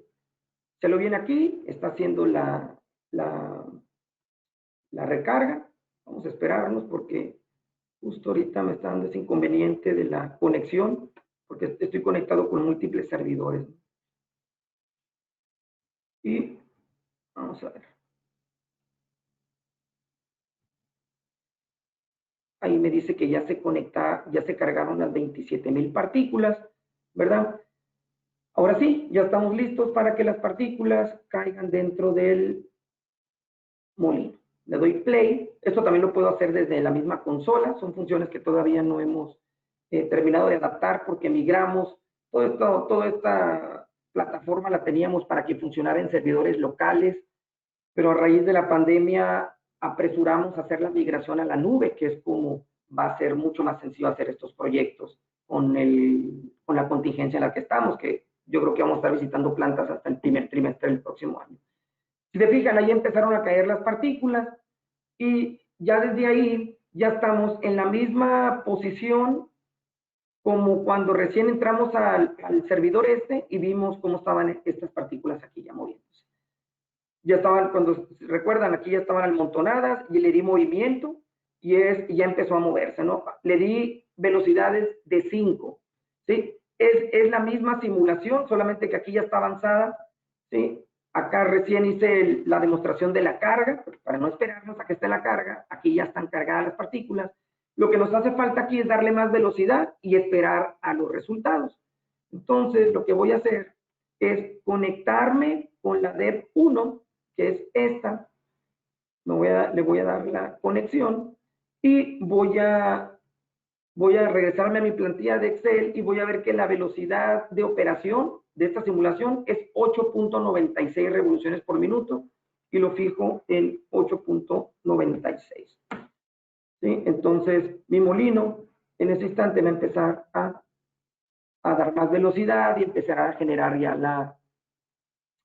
lo viene aquí, está haciendo la recarga. Vamos a esperarnos porque justo ahorita me está dando ese inconveniente de la conexión, porque estoy conectado con múltiples servidores. Y vamos a ver. Ahí me dice que ya se cargaron las 27,000 partículas, ¿verdad? Ahora sí, ya estamos listos para que las partículas caigan dentro del molino, le doy play. Esto también lo puedo hacer desde la misma consola. Son funciones que todavía no hemos terminado de adaptar porque migramos. Toda esta plataforma la teníamos para que funcionara en servidores locales, pero a raíz de la pandemia apresuramos a hacer la migración a la nube, que es como va a ser mucho más sencillo hacer estos proyectos con la contingencia en la que estamos, que yo creo que vamos a estar visitando plantas hasta el primer trimestre del próximo año. Si te fijan, ahí empezaron a caer las partículas y ya desde ahí ya estamos en la misma posición como cuando recién entramos al servidor y vimos cómo estaban estas partículas aquí ya moviéndose. Ya estaban, cuando recuerdan, aquí ya estaban amontonadas y le di movimiento y ya empezó a moverse, ¿no? Le di velocidades de 5, ¿sí? Es la misma simulación, solamente que aquí ya está avanzada, ¿sí? Acá recién hice la demostración de la carga, para no esperarnos a que esté la carga, aquí ya están cargadas las partículas. Lo que nos hace falta aquí es darle más velocidad y esperar a los resultados. Entonces, lo que voy a hacer es conectarme con la DEV1, que es esta. Le voy a dar la conexión y voy a regresarme a mi plantilla de Excel y voy a ver que la velocidad de operación de esta simulación es 8.96 revoluciones por minuto y lo fijo en 8.96. ¿Sí? Entonces, mi molino en ese instante va a empezar a dar más velocidad y empezará a generar ya la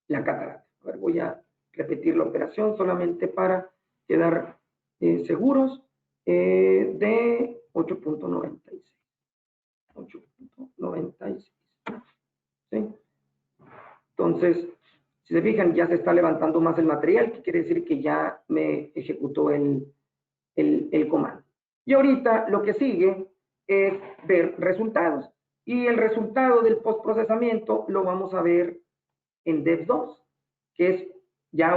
catarata. A ver, voy a repetir la operación solamente para quedar seguros de 8.96. 8.96. ¿Sí? Entonces, si se fijan, ya se está levantando más el material, que quiere decir que ya me ejecutó el comando. Y ahorita lo que sigue es ver resultados. Y el resultado del postprocesamiento lo vamos a ver en Dev2, que es ya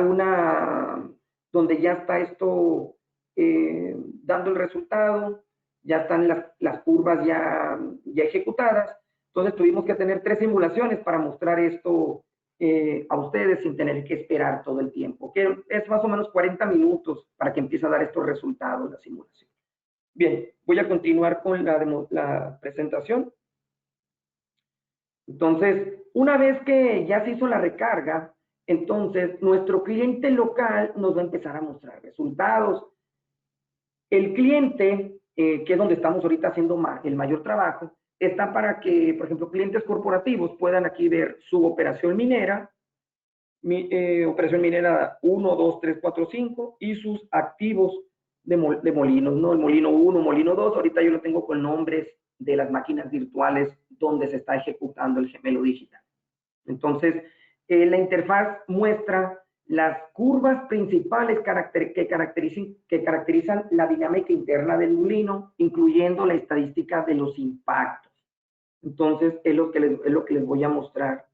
donde ya está esto dando el resultado, ya están las curvas ya ejecutadas. Entonces tuvimos que tener 3 simulaciones para mostrar esto a ustedes sin tener que esperar todo el tiempo, que es más o menos 40 minutos para que empiece a dar estos resultados la simulación. Bien, voy a continuar con la presentación. Entonces, una vez que ya se hizo la recarga, entonces nuestro cliente local nos va a empezar a mostrar resultados. El cliente, que es donde estamos ahorita haciendo el mayor trabajo, está para que, por ejemplo, clientes corporativos puedan aquí ver su operación minera, operación minera 1, 2, 3, 4, 5 y sus activos de molinos, ¿no? El molino 1, molino 2, ahorita yo lo tengo con nombres de las máquinas virtuales donde se está ejecutando el gemelo digital. Entonces, la interfaz muestra las curvas principales que caracterizan la dinámica interna del molino, incluyendo la estadística de los impactos. Entonces, es lo que les voy a mostrar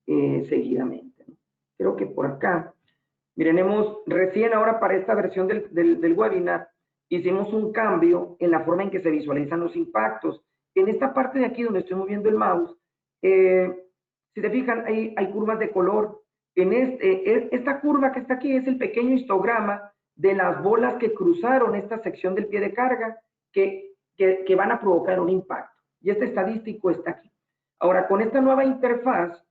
seguidamente, ¿no? Creo que por acá, miren, recién ahora para esta versión del webinar, hicimos un cambio en la forma en que se visualizan los impactos. En esta parte de aquí donde estoy moviendo el mouse, si te fijan, hay curvas de color. Esta curva que está aquí es el pequeño histograma de las bolas que cruzaron esta sección del pie de carga que van a provocar un impacto. Y este estadístico está aquí. Ahora, con esta nueva interfaz,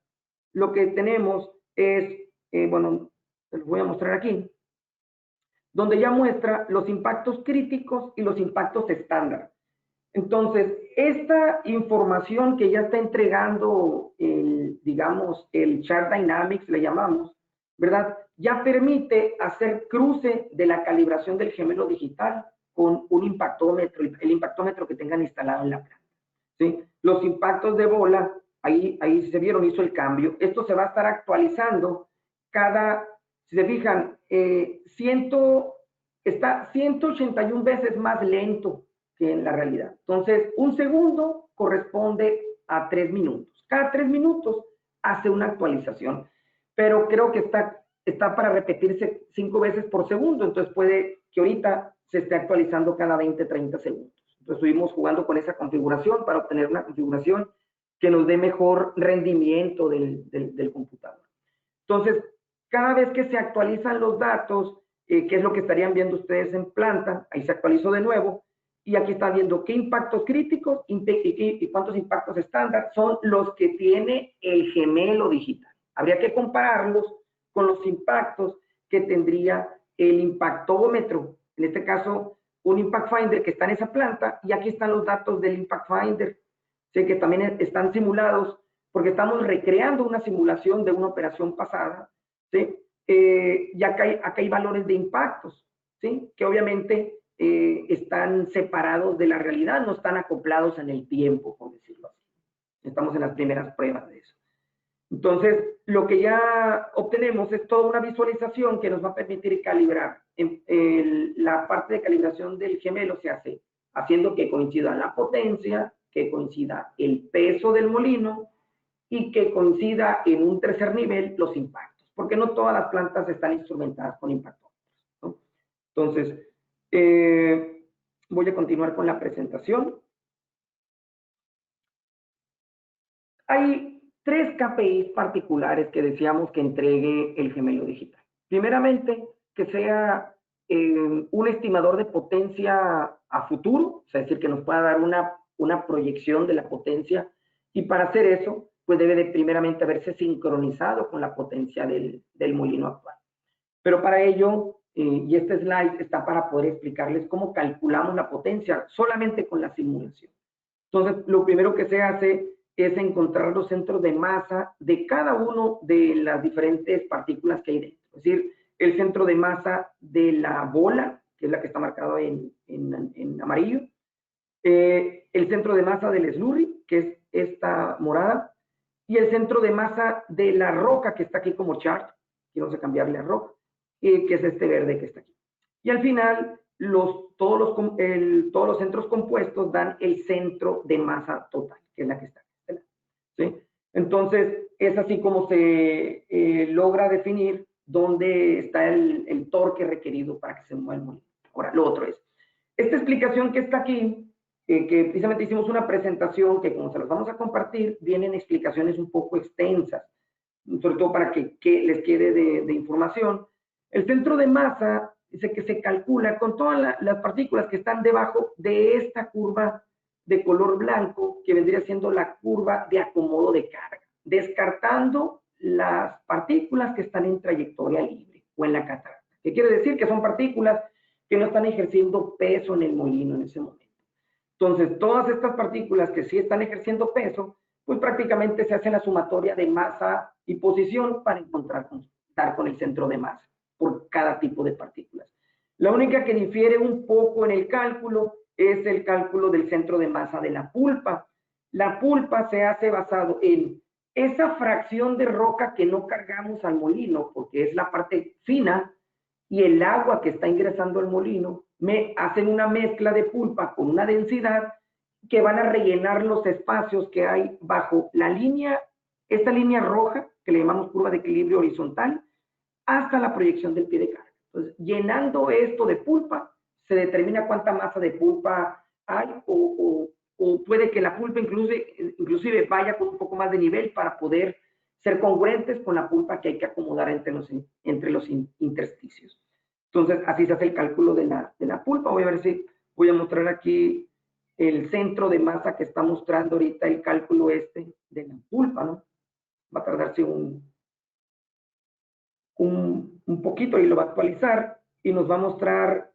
lo que tenemos es, bueno, se los voy a mostrar aquí, donde ya muestra los impactos críticos y los impactos estándar. Entonces, esta información que ya está entregando digamos, el Chart Dynamics, le llamamos, ¿verdad? Ya permite hacer cruce de la calibración del gemelo digital con un impactómetro, el impactómetro que tengan instalado en la planta, ¿sí? Los impactos de bola, ahí se vieron, hizo el cambio. Esto se va a estar actualizando si se fijan, está 181 veces más lento que en la realidad. Entonces, un segundo corresponde a 3 minutos. Cada 3 minutos hace una actualización, pero creo que está para repetirse 5 veces por segundo, entonces puede que ahorita se esté actualizando cada 20, 30 segundos. Entonces estuvimos jugando con esa configuración para obtener una configuración que nos dé mejor rendimiento del computador. Entonces, cada vez que se actualizan los datos, qué es lo que estarían viendo ustedes en planta. Ahí se actualizó de nuevo. Y aquí está viendo qué impactos críticos y cuántos impactos estándar son los que tiene el gemelo digital. Habría que compararlos con los impactos que tendría el impactómetro. En este caso, un Impact Finder que está en esa planta, y aquí están los datos del Impact Finder, ¿sí? Que también están simulados, porque estamos recreando una simulación de una operación pasada, ¿sí? Y acá hay valores de impactos, ¿sí? Que obviamente están separados de la realidad, no están acoplados en el tiempo, por decirlo así. Estamos en las primeras pruebas de eso. Entonces, lo que ya obtenemos es toda una visualización que nos va a permitir calibrar. La parte de calibración del gemelo se hace haciendo que coincida la potencia, que coincida el peso del molino y que coincida en un tercer nivel los impactos, porque no todas las plantas están instrumentadas con impactos, ¿no? Entonces, voy a continuar con la presentación. Hay 3 KPIs particulares que deseamos que entregue el gemelo digital. Primeramente, que sea un estimador de potencia a futuro, o sea, es decir, que nos pueda dar una proyección de la potencia, y para hacer eso, pues debe de primeramente haberse sincronizado con la potencia del molino actual. Pero para ello, y este slide está para poder explicarles cómo calculamos la potencia solamente con la simulación. Entonces, lo primero que se hace es encontrar los centros de masa de cada uno de las diferentes partículas que hay dentro. Es decir, el centro de masa de la bola, que es la que está marcada en amarillo, el centro de masa del slurry, que es esta morada, y el centro de masa de la roca, que está aquí como chart, quiero cambiarle a roca, que es este verde que está aquí. Y al final, todos los centros compuestos dan el centro de masa total, que es la que está aquí, ¿sí? Entonces, es así como se logra definir dónde está el torque requerido para que se mueva el molino. Ahora, lo otro es, esta explicación que está aquí, que precisamente hicimos una presentación que como se los vamos a compartir, vienen explicaciones un poco extensas, sobre todo para que les quede de información. El centro de masa dice que se calcula con todas las partículas que están debajo de esta curva de color blanco, que vendría siendo la curva de acomodo de carga, descartando las partículas que están en trayectoria libre o en la catarata. ¿Qué quiere decir? Que son partículas que no están ejerciendo peso en el molino en ese momento. Entonces, todas estas partículas que sí están ejerciendo peso, pues prácticamente se hace la sumatoria de masa y posición para dar con el centro de masa por cada tipo de partículas. La única que difiere un poco en el cálculo es el cálculo del centro de masa de la pulpa. La pulpa se hace basado en esa fracción de roca que no cargamos al molino, porque es la parte fina, y el agua que está ingresando al molino, hacen una mezcla de pulpa con una densidad que van a rellenar los espacios que hay bajo la línea, esta línea roja, que le llamamos curva de equilibrio horizontal, hasta la proyección del pie de carga. Entonces, llenando esto de pulpa, se determina cuánta masa de pulpa hay, o puede que la pulpa inclusive vaya con un poco más de nivel para poder ser congruentes con la pulpa que hay que acomodar entre los intersticios. Entonces, así se hace el cálculo de la pulpa. Voy a ver si voy a mostrar aquí el centro de masa que está mostrando ahorita el cálculo de la pulpa, ¿no? Va a tardarse un poquito y lo va a actualizar y nos va a mostrar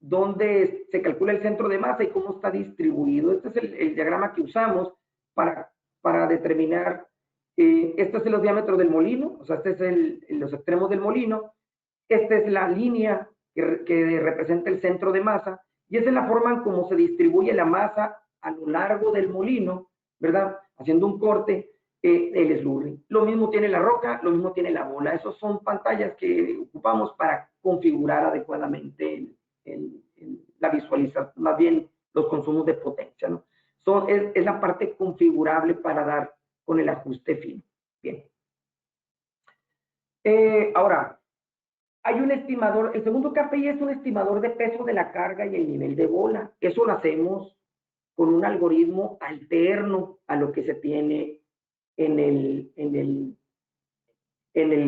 dónde se calcula el centro de masa y cómo está distribuido. Este es el diagrama que usamos para determinar, este es los diámetros del molino, o sea, este es los extremos del molino, esta es la línea que representa el centro de masa, y esa es la forma en cómo se distribuye la masa a lo largo del molino, ¿verdad? Haciendo un corte, el slurry. Lo mismo tiene la roca, lo mismo tiene la bola. Esas son pantallas que ocupamos para configurar adecuadamente la visualización, más bien los consumos de potencia, ¿no? Es la parte configurable para dar con el ajuste fino. Bien. Ahora, hay un estimador, el segundo KPI es un estimador de peso de la carga y el nivel de bola. Eso lo hacemos con un algoritmo alterno a lo que se tiene en el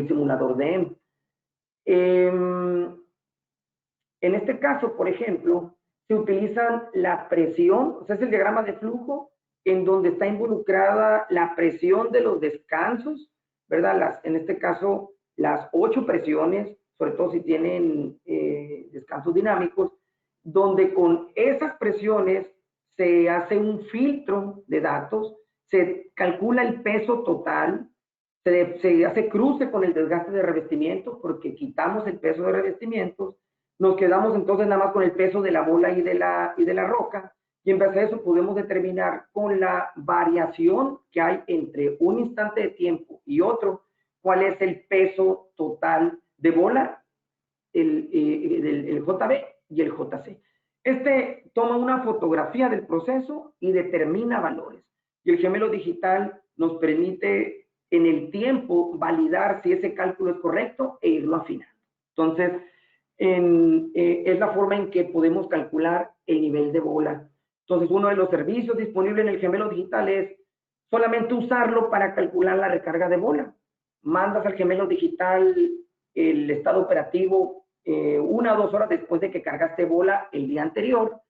simulador de EM. En este caso, por ejemplo, se utiliza la presión, o sea, es el diagrama de flujo en donde está involucrada la presión de los descansos, ¿verdad? En este caso, las 8 presiones, sobre todo si tienen descansos dinámicos, donde con esas presiones se hace un filtro de datos, se calcula el peso total, se hace cruce con el desgaste de revestimientos porque quitamos el peso de revestimientos, nos quedamos entonces nada más con el peso de la bola y de la roca, y en base a eso podemos determinar con la variación que hay entre un instante de tiempo y otro, cuál es el peso total de bola, el JB y el JC. Este toma una fotografía del proceso y determina valores. Y el gemelo digital nos permite en el tiempo validar si ese cálculo es correcto e irlo afinando. Entonces, es la forma en que podemos calcular el nivel de bola. Entonces, uno de los servicios disponibles en el gemelo digital es solamente usarlo para calcular la recarga de bola. Mandas al gemelo digital el estado operativo 1 o 2 horas después de que cargaste bola el día anterior,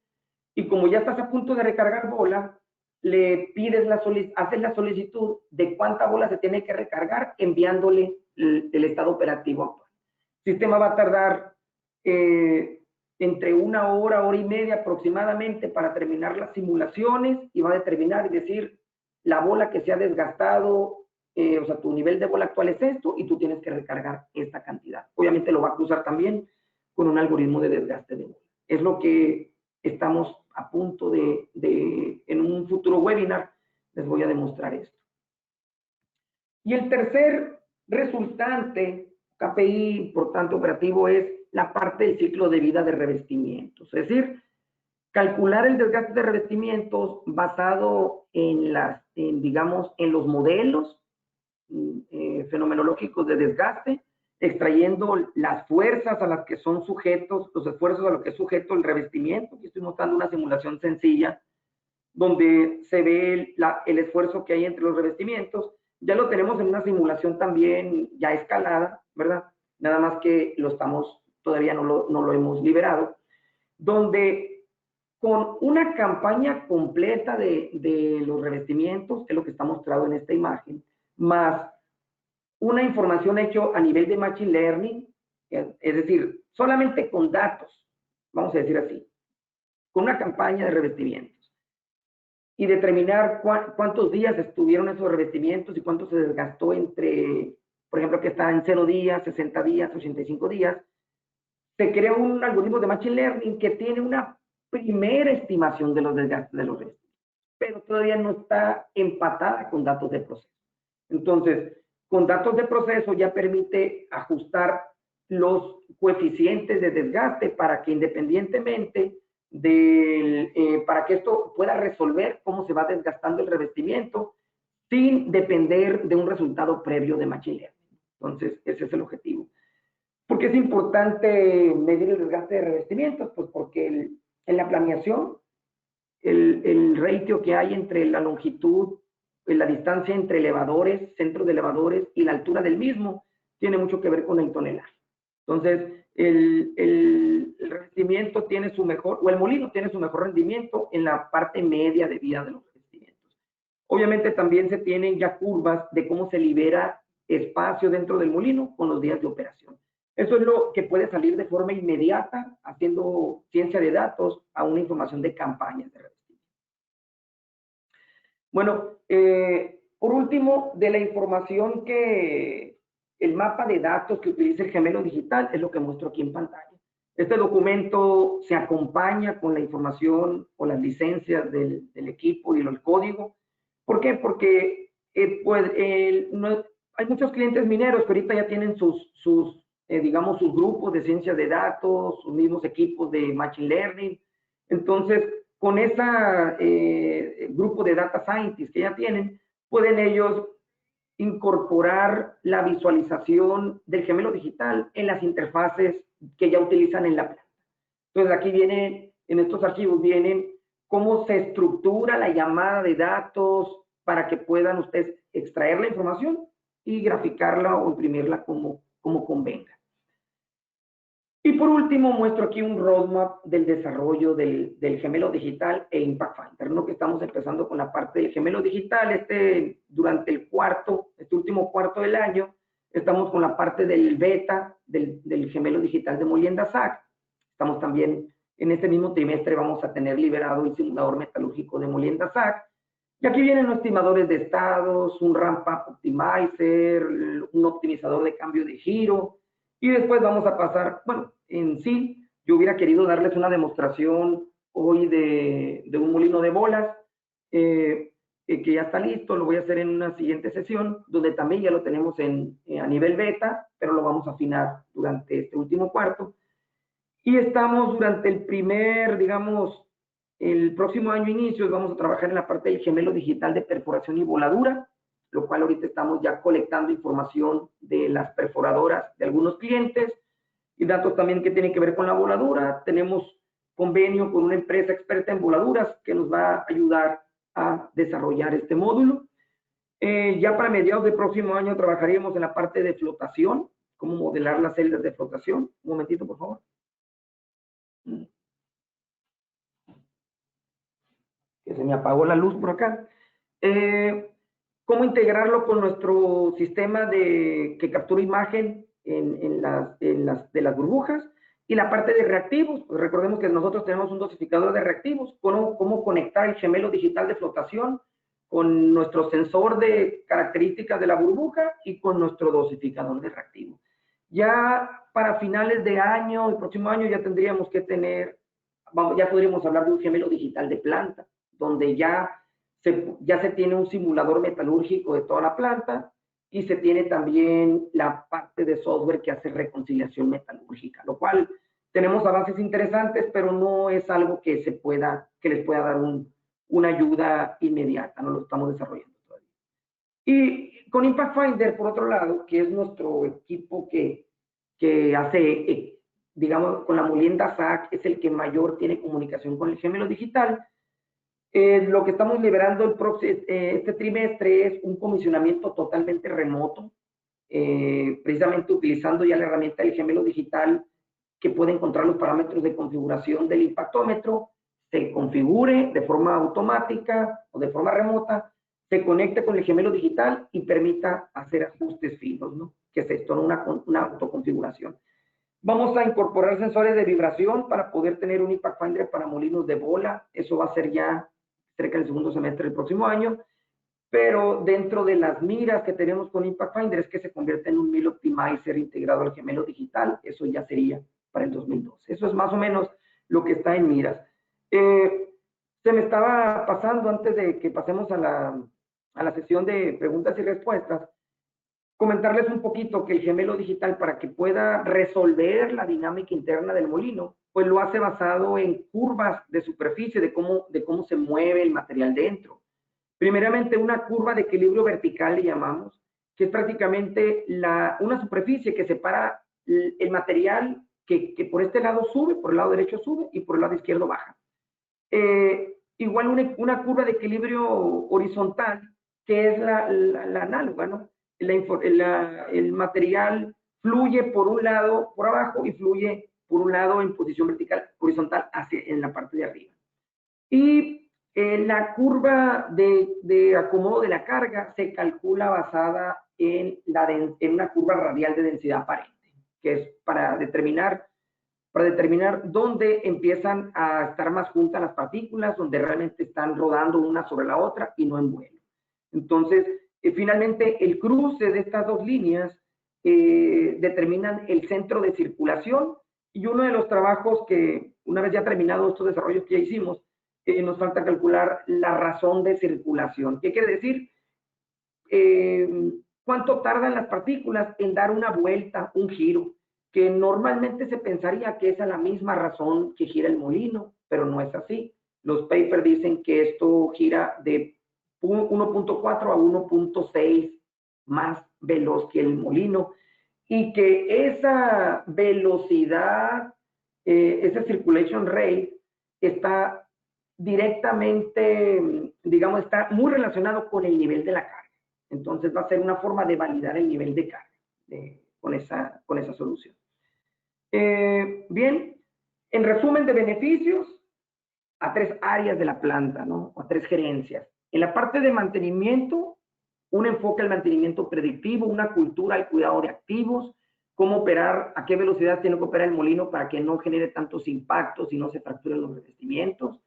y como ya estás a punto de recargar bola, le pides haces la solicitud de cuánta bola se tiene que recargar enviándole el estado operativo actual. El sistema va a tardar entre 1 hora, hora y media aproximadamente para terminar las simulaciones, y va a determinar y decir la bola que se ha desgastado, o sea, tu nivel de bola actual es esto y tú tienes que recargar esta cantidad. Obviamente lo va a cruzar también con un algoritmo de desgaste de bola. Es lo que estamos a punto en un futuro webinar, les voy a demostrar esto. Y el tercer resultante, KPI importante operativo, es la parte del ciclo de vida de revestimientos. Es decir, calcular el desgaste de revestimientos basado digamos, en los modelos fenomenológicos de desgaste, extrayendo las fuerzas a las que son sujetos, los esfuerzos a los que es sujeto el revestimiento. Aquí estoy mostrando una simulación sencilla donde se ve el esfuerzo que hay entre los revestimientos. Ya lo tenemos en una simulación también ya escalada, ¿verdad? Nada más que todavía no lo hemos liberado, donde con una campaña completa de los revestimientos, que es lo que está mostrado en esta imagen, más una información hecha a nivel de Machine Learning, es decir, solamente con datos, vamos a decir así, con una campaña de revestimientos, y determinar cuántos días estuvieron esos revestimientos y cuánto se desgastó entre, por ejemplo, que está en 0 días, 60 días, 85 días, se crea un algoritmo de Machine Learning que tiene una primera estimación de los desgastes de los revestimientos, pero todavía no está empatada con datos de proceso. Entonces, con datos de proceso ya permite ajustar los coeficientes de desgaste para que independientemente para que esto pueda resolver cómo se va desgastando el revestimiento sin depender de un resultado previo de Machine Learning. Entonces, ese es el objetivo. ¿Por qué es importante medir el desgaste de revestimientos? Pues porque en la planeación, el ratio que hay entre la longitud, la distancia entre elevadores, centros de elevadores y la altura del mismo, tiene mucho que ver con el tonelaje. Entonces, el revestimiento tiene su mejor, o el molino tiene su mejor rendimiento en la parte media de vida de los revestimientos. Obviamente también se tienen ya curvas de cómo se libera espacio dentro del molino con los días de operación. Eso es lo que puede salir de forma inmediata, haciendo ciencia de datos, a una información de campañas de revestimiento. Bueno, por último, de la información el mapa de datos que utiliza el gemelo digital es lo que muestro aquí en pantalla. Este documento se acompaña con la información o las licencias del equipo y el código. ¿Por qué? Porque hay muchos clientes mineros que ahorita ya tienen digamos, sus grupos de ciencia de datos, sus mismos equipos de Machine Learning. Entonces, con ese grupo de Data Scientists que ya tienen, pueden ellos incorporar la visualización del gemelo digital en las interfaces que ya utilizan en la planta. Entonces, aquí vienen, en estos archivos vienen cómo se estructura la llamada de datos para que puedan ustedes extraer la información y graficarla o imprimirla como convenga. Y por último, muestro aquí un roadmap del desarrollo del gemelo digital e Impact Finder, ¿no? Que estamos empezando con la parte del gemelo digital. Durante este último cuarto del año, estamos con la parte del beta del gemelo digital de Molienda SAC. Estamos también, en este mismo trimestre, vamos a tener liberado el simulador metalúrgico de Molienda SAC. Y aquí vienen los estimadores de estados, un ramp-up optimizer, un optimizador de cambio de giro. Y después vamos a pasar, bueno, en sí, yo hubiera querido darles una demostración hoy de un molino de bolas, que ya está listo, lo voy a hacer en una siguiente sesión, donde también ya lo tenemos a nivel beta, pero lo vamos a afinar durante este último cuarto. Y estamos durante digamos, el próximo año inicios, vamos a trabajar en la parte del gemelo digital de perforación y voladura, lo cual ahorita estamos ya colectando información de las perforadoras de algunos clientes y datos también que tienen que ver con la voladura. Tenemos convenio con una empresa experta en voladuras que nos va a ayudar a desarrollar este módulo. Ya para mediados del próximo año trabajaríamos en la parte de flotación, cómo modelar las celdas de flotación. Un momentito, por favor. Que se me apagó la luz por acá. Cómo integrarlo con nuestro sistema que captura imagen de las burbujas, y la parte de reactivos. Pues recordemos que nosotros tenemos un dosificador de reactivos, cómo conectar el gemelo digital de flotación con nuestro sensor de características de la burbuja y con nuestro dosificador de reactivos. Ya para finales de año, el próximo año, ya tendríamos que ya podríamos hablar de un gemelo digital de planta, donde ya se tiene un simulador metalúrgico de toda la planta y se tiene también la parte de software que hace reconciliación metalúrgica, lo cual tenemos avances interesantes, pero no es algo que les pueda dar una ayuda inmediata, no lo estamos desarrollando todavía. Y con Impact Finder, por otro lado, que es nuestro equipo que hace, digamos, con la Molienda SAC, es el que mayor tiene comunicación con el gemelo digital. Lo que estamos liberando este trimestre es un comisionamiento totalmente remoto, precisamente utilizando ya la herramienta del gemelo digital, que puede encontrar los parámetros de configuración del impactómetro, se configure de forma automática o de forma remota, se conecte con el gemelo digital y permita hacer ajustes finos, ¿no? Que es esto, una autoconfiguración. Vamos a incorporar sensores de vibración para poder tener un Impact Finder para molinos de bola. Eso va a ser ya cerca del segundo semestre del próximo año. Pero dentro de las miras que tenemos con Impact Finder es que se convierte en un Mill Optimizer integrado al gemelo digital. Eso ya sería para el 2012. Eso es más o menos lo que está en miras. Se me estaba pasando, antes de que pasemos a la sesión de preguntas y respuestas, comentarles un poquito que el gemelo digital, para que pueda resolver la dinámica interna del molino, pues lo hace basado en curvas de superficie, de cómo se mueve el material dentro. Primeramente, una curva de equilibrio vertical le llamamos, que es prácticamente una superficie que separa el material que por este lado sube, por el lado derecho sube y por el lado izquierdo baja. Igual una curva de equilibrio horizontal, que es la análoga, ¿no? El material fluye por un lado por abajo y fluye por un lado en posición vertical, horizontal, en la parte de arriba. Y la curva de acomodo de la carga se calcula basada en una curva radial de densidad aparente, que es para determinar dónde empiezan a estar más juntas las partículas, donde realmente están rodando una sobre la otra y no en vuelo. Entonces, finalmente, el cruce de estas dos líneas determinan el centro de circulación, y uno de los trabajos que, una vez ya terminados estos desarrollos que ya hicimos, nos falta calcular la razón de circulación. ¿Qué quiere decir? ¿Cuánto tardan las partículas en dar una vuelta, un giro? Que normalmente se pensaría que es a la misma razón que gira el molino, pero no es así. Los papers dicen que esto gira de 1.4 a 1.6 más veloz que el molino, y que esa velocidad, esa circulation rate, está directamente, digamos, está muy relacionado con el nivel de la carga. Entonces va a ser una forma de validar el nivel de carga con esa solución. Bien, en resumen de beneficios, a 3 áreas de la planta, ¿no? O a 3 gerencias. En la parte de mantenimiento, un enfoque al mantenimiento predictivo, una cultura al cuidado de activos, cómo operar, a qué velocidad tiene que operar el molino para que no genere tantos impactos y no se fracturen los revestimientos.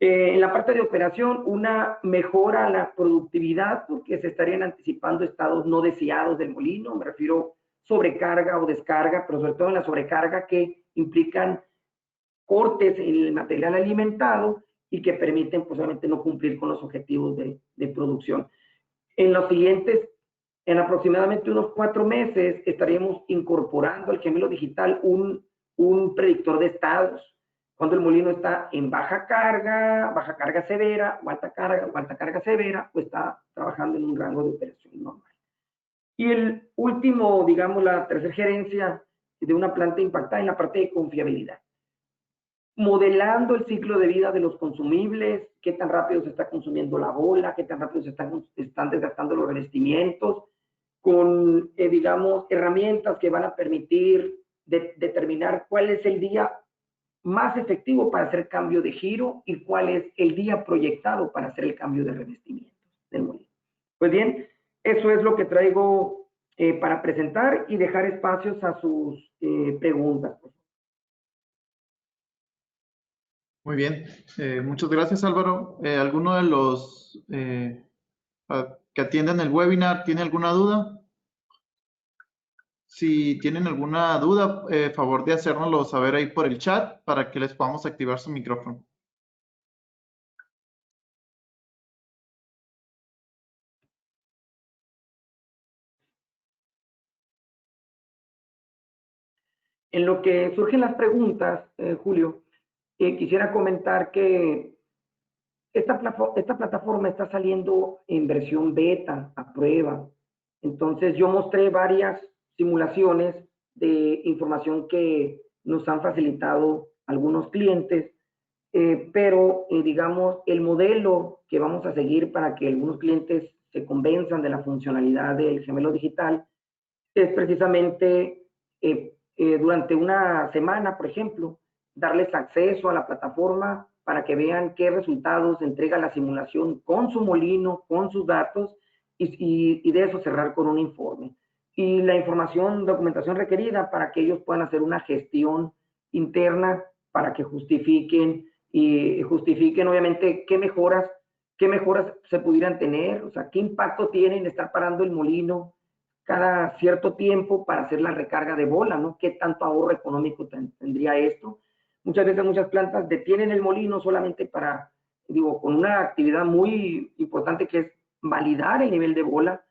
En la parte de operación, una mejora a la productividad porque se estarían anticipando estados no deseados del molino, me refiero sobrecarga o descarga, pero sobre todo en la sobrecarga que implican cortes en el material alimentado y que permiten posiblemente no cumplir con los objetivos de producción. En los siguientes, en aproximadamente unos 4 meses, estaríamos incorporando al gemelo digital un predictor de estados. Cuando el molino está en baja carga severa, o alta carga severa, pues está trabajando en un rango de operación normal. Y el último, digamos, la tercera gerencia de una planta impactada en la parte de confiabilidad, modelando el ciclo de vida de los consumibles, qué tan rápido se está consumiendo la bola, qué tan rápido se están desgastando los revestimientos, con, digamos, herramientas que van a permitir determinar cuál es el día más efectivo para hacer cambio de giro y cuál es el día proyectado para hacer el cambio de revestimientos del molino. Pues bien, eso es lo que traigo para presentar y dejar espacios a sus preguntas. Muy bien. Muchas gracias, Álvaro. ¿Alguno de los que atienden el webinar tiene alguna duda? Si tienen alguna duda, favor de hacérnoslo saber ahí por el chat para que les podamos activar su micrófono. En lo que surgen las preguntas, Julio, quisiera comentar que esta plataforma está saliendo en versión beta, a prueba. Entonces yo mostré varias simulaciones de información que nos han facilitado algunos clientes, pero digamos el modelo que vamos a seguir para que algunos clientes se convenzan de la funcionalidad del gemelo digital es precisamente durante una semana, por ejemplo, darles acceso a la plataforma para que vean qué resultados entrega la simulación con su molino, con sus datos, y de eso cerrar con un informe. Y la información, documentación requerida para que ellos puedan hacer una gestión interna para que justifiquen obviamente qué mejoras se pudieran tener, o sea, qué impacto tienen estar parando el molino cada cierto tiempo para hacer la recarga de bola, ¿no? ¿Qué tanto ahorro económico tendría esto? Muchas veces muchas plantas detienen el molino solamente para, digo, con una actividad muy importante que es validar el nivel de bola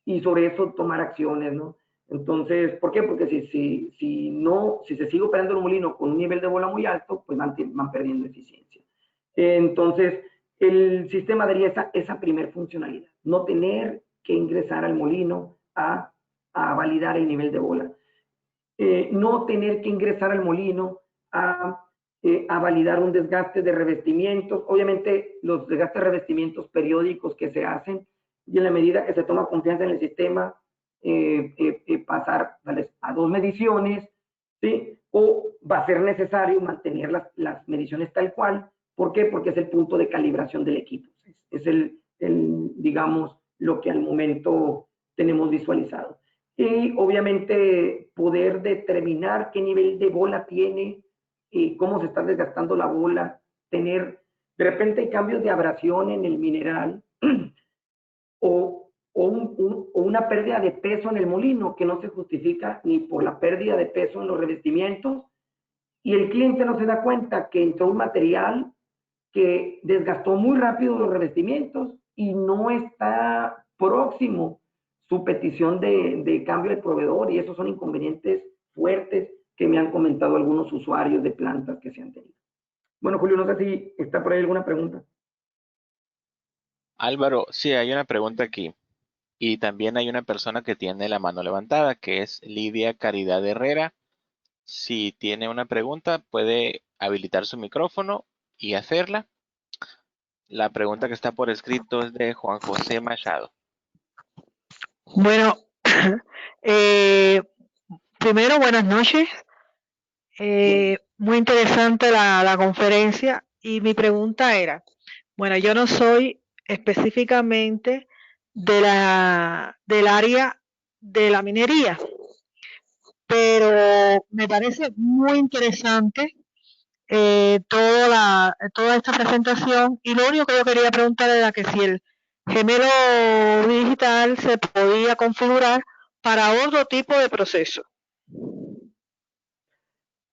y sobre eso tomar acciones, ¿no? Entonces, ¿por qué? Porque si se sigue operando el molino con un nivel de bola muy alto, pues van perdiendo eficiencia. Entonces, el sistema daría esa primer funcionalidad, no tener que ingresar al molino a validar el nivel de bola. No tener que ingresar al molino a validar un desgaste de revestimientos. Obviamente, los desgastes de revestimientos periódicos que se hacen y en la medida que se toma confianza en el sistema, pasar a 2 mediciones, ¿sí? O va a ser necesario mantener las mediciones tal cual. ¿Por qué? Porque es el punto de calibración del equipo. Es digamos, lo que al momento tenemos visualizado. Y obviamente poder determinar qué nivel de bola tiene y cómo se está desgastando la bola, tener, de repente hay cambios de abrasión en el mineral o una pérdida de peso en el molino que no se justifica ni por la pérdida de peso en los revestimientos y el cliente no se da cuenta que entró un material que desgastó muy rápido los revestimientos y no está próximo su petición de cambio de proveedor y esos son inconvenientes fuertes que me han comentado algunos usuarios de plantas que se han tenido. Bueno, Julio, no sé si está por ahí alguna pregunta. Álvaro, sí, hay una pregunta aquí. Y también hay una persona que tiene la mano levantada, que es Lidia Caridad Herrera. Si tiene una pregunta, puede habilitar su micrófono y hacerla. La pregunta que está por escrito es de Juan José Machado. Bueno, primero buenas noches. Muy interesante la conferencia y mi pregunta era, bueno, yo no soy específicamente del área de la minería, pero me parece muy interesante toda esta presentación y lo único que yo quería preguntar era que si el gemelo digital se podía configurar para otro tipo de proceso.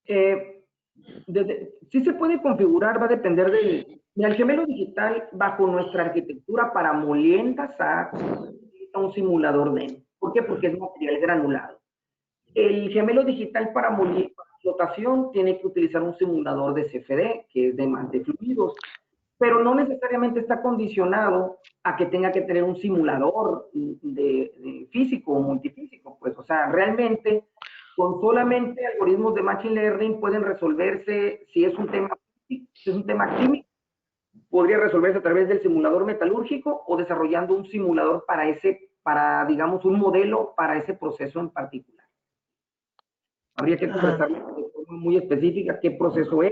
Sí se puede configurar, va a depender del... Mira, el gemelo digital, bajo nuestra arquitectura para moliendas, utiliza un simulador NEM. ¿Por qué? Porque es material granulado. El gemelo digital para flotación tiene que utilizar un simulador de CFD, que es de fluidos, pero no necesariamente está condicionado a que tenga que tener un simulador de físico o multifísico. Pues, o sea, realmente con solamente algoritmos de Machine Learning pueden resolverse, si es un tema químico, podría resolverse a través del simulador metalúrgico o desarrollando un simulador para, digamos, un modelo para ese proceso en particular. Habría que conversar de forma muy específica qué proceso es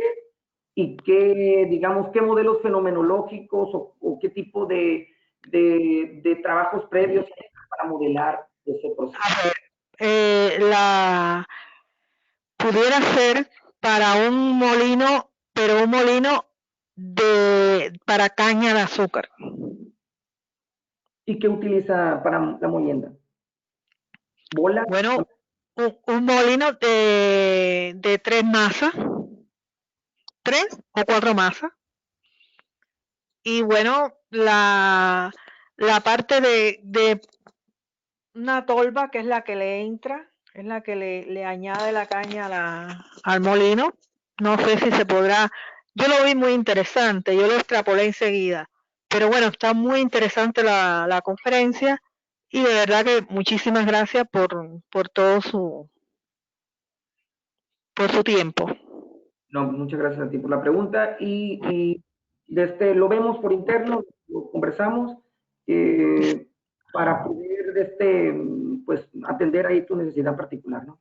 y qué, digamos, qué modelos fenomenológicos o qué tipo de trabajos previos para modelar ese proceso. A ver, pudiera ser para un molino, pero un molino para caña de azúcar. ¿Y qué utiliza para la molienda? ¿Bola? Bueno, un molino de 3 masas, 3 o 4 masas. Y bueno, la parte de una tolva que es la que le entra, es la que le añade la caña al molino. No sé si se podrá, yo lo vi muy interesante, yo lo extrapolé enseguida, pero bueno, está muy interesante la conferencia y de verdad que muchísimas gracias por todo por su tiempo. No, muchas gracias a ti por la pregunta y lo vemos por interno, lo conversamos para poder pues atender ahí tu necesidad particular, ¿no?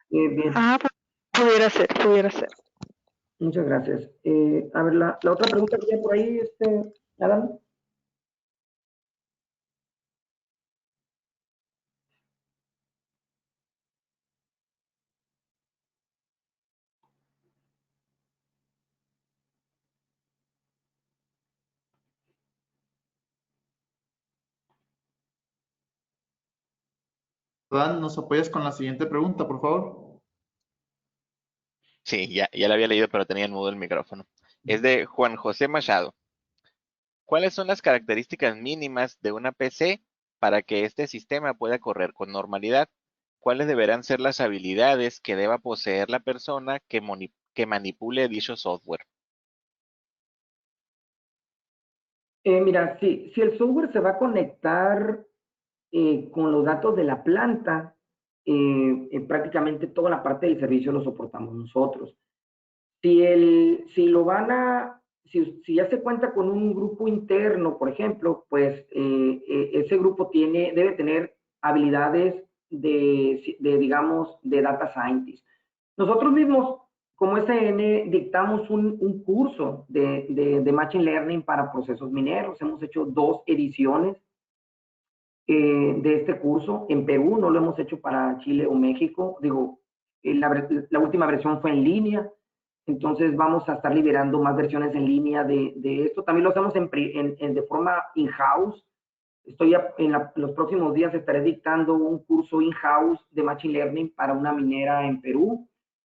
Bien, Ah, pues, pudiera ser. muchas gracias. A ver, la otra pregunta que hay por ahí, Adam. Dan, ¿nos apoyas con la siguiente pregunta, por favor? Sí, ya la había leído, pero tenía en mudo el micrófono. Es de Juan José Machado. ¿Cuáles son las características mínimas de una PC para que este sistema pueda correr con normalidad? ¿Cuáles deberán ser las habilidades que deba poseer la persona que manipule dicho software? Mira, si el software se va a conectar con los datos de la planta, prácticamente toda la parte del servicio lo soportamos nosotros. Si ya se cuenta con un grupo interno, por ejemplo, pues ese grupo debe tener habilidades digamos, de data scientist. Nosotros mismos, como SN, dictamos un curso de Machine Learning para procesos mineros. Hemos hecho 2 ediciones de este curso. En Perú no lo hemos hecho para Chile o México. Digo, la última versión fue en línea. Entonces vamos a estar liberando más versiones en línea de esto. También lo hacemos de forma in-house. Los próximos días estaré dictando un curso in-house de Machine Learning para una minera en Perú.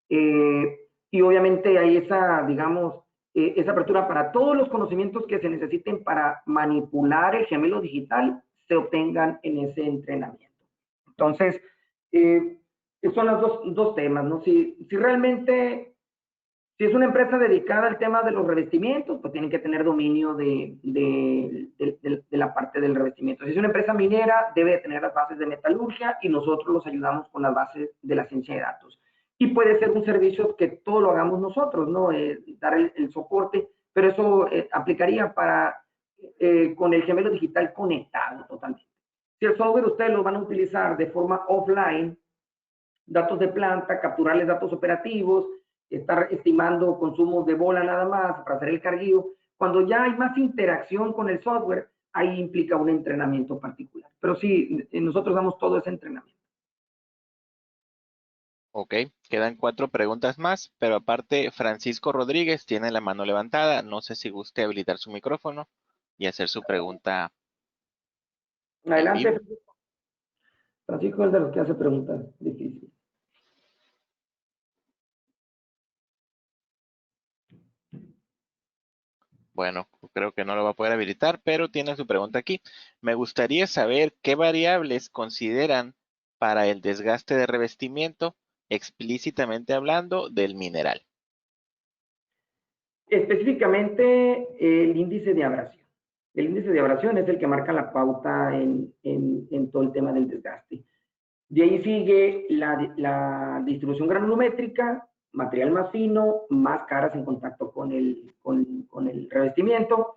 Y obviamente hay digamos, esa apertura para todos los conocimientos que se necesiten para manipular el gemelo digital se obtengan en ese entrenamiento. Entonces, son los dos temas, ¿no? Si realmente si es una empresa dedicada al tema de los revestimientos, pues tienen que tener dominio de la parte del revestimiento. Si es una empresa minera, debe tener las bases de metalurgia y nosotros los ayudamos con las bases de la ciencia de datos. Y puede ser un servicio que todo lo hagamos nosotros, ¿no? Dar el soporte, pero eso aplicaría con el gemelo digital conectado totalmente. Si el software ustedes lo van a utilizar de forma offline, datos de planta, capturarles datos operativos, estar estimando consumos de bola nada más para hacer el carguío. Cuando ya hay más interacción con el software, ahí implica un entrenamiento particular. Pero sí, nosotros damos todo ese entrenamiento. Ok, quedan 4 preguntas más, pero aparte Francisco Rodríguez tiene la mano levantada. No sé si guste habilitar su micrófono y hacer su pregunta en Adelante, vivo. Francisco es de los que hace preguntas difíciles. Bueno, creo que no lo va a poder habilitar, pero tiene su pregunta aquí. Me gustaría saber qué variables consideran para el desgaste de revestimiento, explícitamente hablando del mineral. Específicamente el índice de abrasión. El índice de abrasión es el que marca la pauta en todo el tema del desgaste. De ahí sigue la distribución granulométrica, material más fino, más caras en contacto con el revestimiento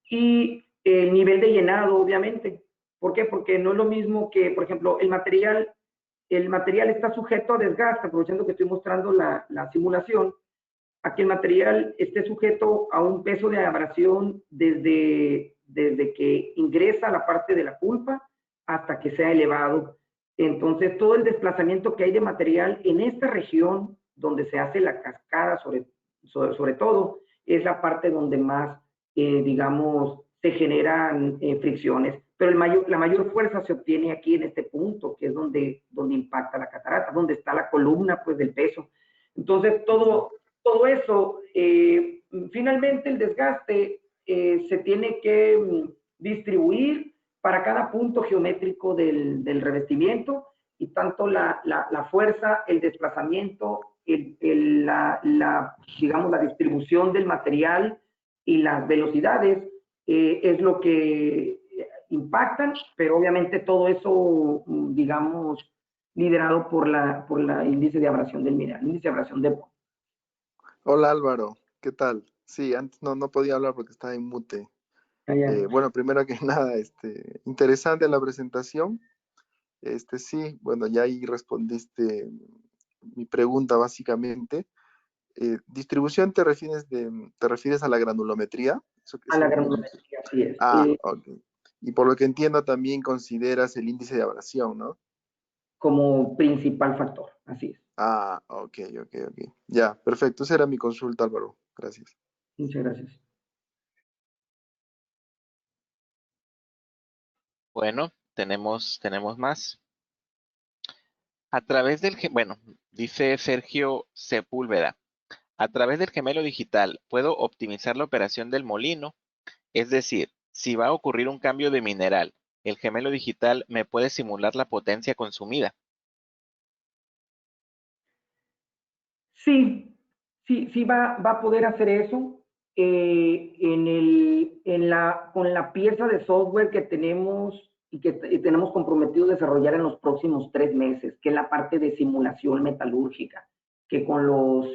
y el nivel de llenado, obviamente. ¿Por qué? Porque no es lo mismo que, por ejemplo, el material está sujeto a desgaste, aprovechando que estoy mostrando la simulación, a que el material esté sujeto a un peso de abrasión desde que ingresa a la parte de la pulpa hasta que sea elevado. Entonces, todo el desplazamiento que hay de material en esta región donde se hace la cascada, sobre todo, es la parte donde más, digamos, se generan fricciones. Pero la mayor fuerza se obtiene aquí en este punto, que es donde impacta la catarata, donde está la columna pues, del peso. Entonces, todo eso, finalmente el desgaste se tiene que distribuir para cada punto geométrico del revestimiento y tanto la fuerza, el desplazamiento, digamos, la distribución del material y las velocidades es lo que impactan, pero obviamente todo eso, digamos, liderado por la índice de abrasión del mineral, índice de abrasión de Bond. Hola Álvaro, ¿qué tal? Sí, antes no podía hablar porque estaba en mute. Bueno, primero que nada, interesante la presentación. Sí, bueno, ya ahí respondiste mi pregunta básicamente. ¿Distribución te refieres a la granulometría? A la granulometría, así es. Ok. Y por lo que entiendo también consideras el índice de abrasión, ¿no? Como principal factor, así es. Ok. Ya, perfecto. Esa era mi consulta, Álvaro. Gracias. Muchas gracias. Bueno, tenemos más. A través bueno, dice Sergio Sepúlveda, a través del gemelo digital, ¿puedo optimizar la operación del molino? Es decir, si va a ocurrir un cambio de mineral, ¿el gemelo digital me puede simular la potencia consumida? Sí va a poder hacer eso con la pieza de software que tenemos y que tenemos comprometido desarrollar en los próximos 3 meses, que es la parte de simulación metalúrgica, que con los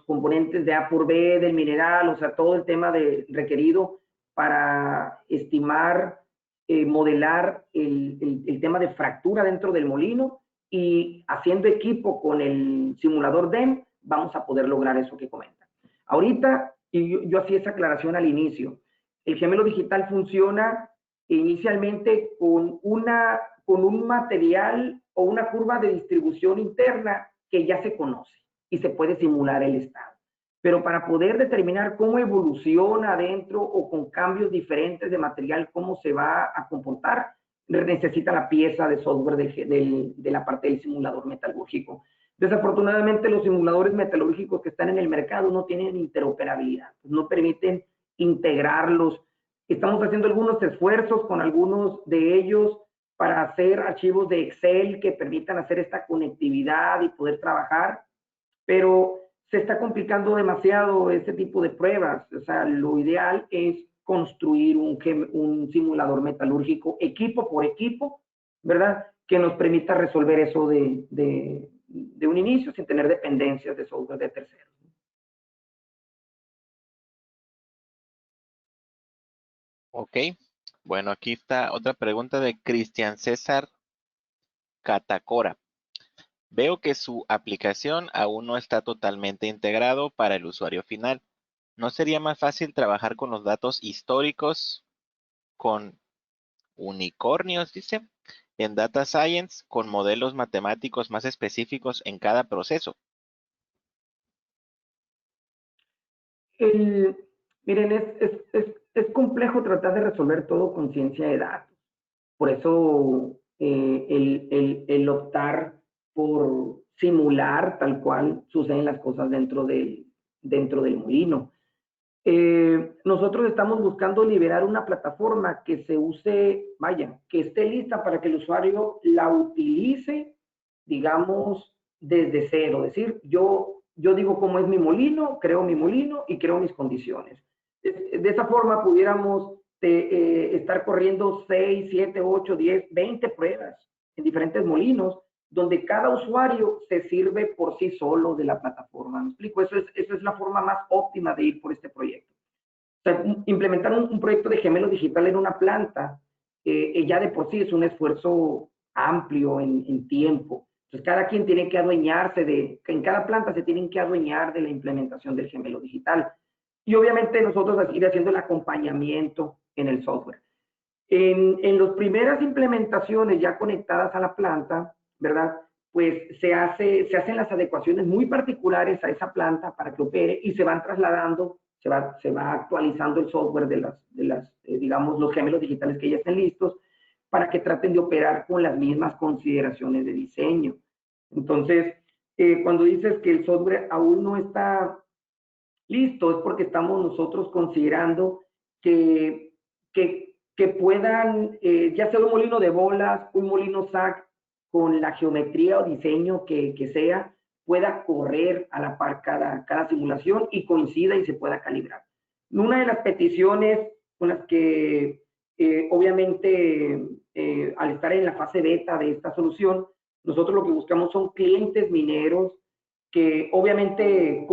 componentes de A por B del mineral, o sea, todo el tema requerido para estimar, modelar el tema de fractura dentro del molino, y haciendo equipo con el simulador DEM, vamos a poder lograr eso que comentan. Ahorita, y yo hacía esa aclaración al inicio, el gemelo digital funciona inicialmente con un material o una curva de distribución interna que ya se conoce y se puede simular el estado. Pero para poder determinar cómo evoluciona adentro o con cambios diferentes de material, cómo se va a comportar, necesita la pieza de software de la parte del simulador metalúrgico. Desafortunadamente, los simuladores metalúrgicos que están en el mercado no tienen interoperabilidad, no permiten integrarlos. Estamos haciendo algunos esfuerzos con algunos de ellos para hacer archivos de Excel que permitan hacer esta conectividad y poder trabajar, pero se está complicando demasiado este tipo de pruebas. O sea, lo ideal es construir un simulador metalúrgico equipo por equipo, ¿verdad? Que nos permita resolver eso de un inicio sin tener dependencias de software de terceros. Ok. Bueno, aquí está otra pregunta de Cristian César Catacora. Veo que su aplicación aún no está totalmente integrado para el usuario final. ¿No sería más fácil trabajar con los datos históricos con unicornios, dice, en Data Science con modelos matemáticos más específicos en cada proceso? Miren, es complejo tratar de resolver todo con ciencia de datos. Por eso el optar por simular tal cual suceden las cosas dentro del molino. Nosotros estamos buscando liberar una plataforma que se use, vaya, que esté lista para que el usuario la utilice, digamos, desde cero. Es decir, yo digo cómo es mi molino, creo mi molino y creo mis condiciones. De esa forma pudiéramos estar corriendo 6, 7, 8, 10, 20 pruebas en diferentes molinos, donde cada usuario se sirve por sí solo de la plataforma. ¿Me explico? Esa es la forma más óptima de ir por este proyecto. O sea, implementar un proyecto de gemelo digital en una planta ya de por sí es un esfuerzo amplio en tiempo. Entonces, cada quien tiene que adueñarse en cada planta se tienen que adueñar de la implementación del gemelo digital. Y obviamente nosotros ir haciendo el acompañamiento en el software. En las primeras implementaciones ya conectadas a la planta, ¿verdad? Pues se hacen las adecuaciones muy particulares a esa planta para que opere y se van trasladando, se va actualizando el software de digamos, los gemelos digitales que ya estén listos para que traten de operar con las mismas consideraciones de diseño. Entonces, cuando dices que el software aún no está listo, es porque estamos nosotros considerando que puedan, ya sea un molino de bolas, un molino SAC, con la geometría o diseño que sea, pueda correr a la par cada simulación y coincida y se pueda calibrar. Una de las peticiones con las que obviamente al estar en la fase beta de esta solución, nosotros lo que buscamos son clientes mineros que obviamente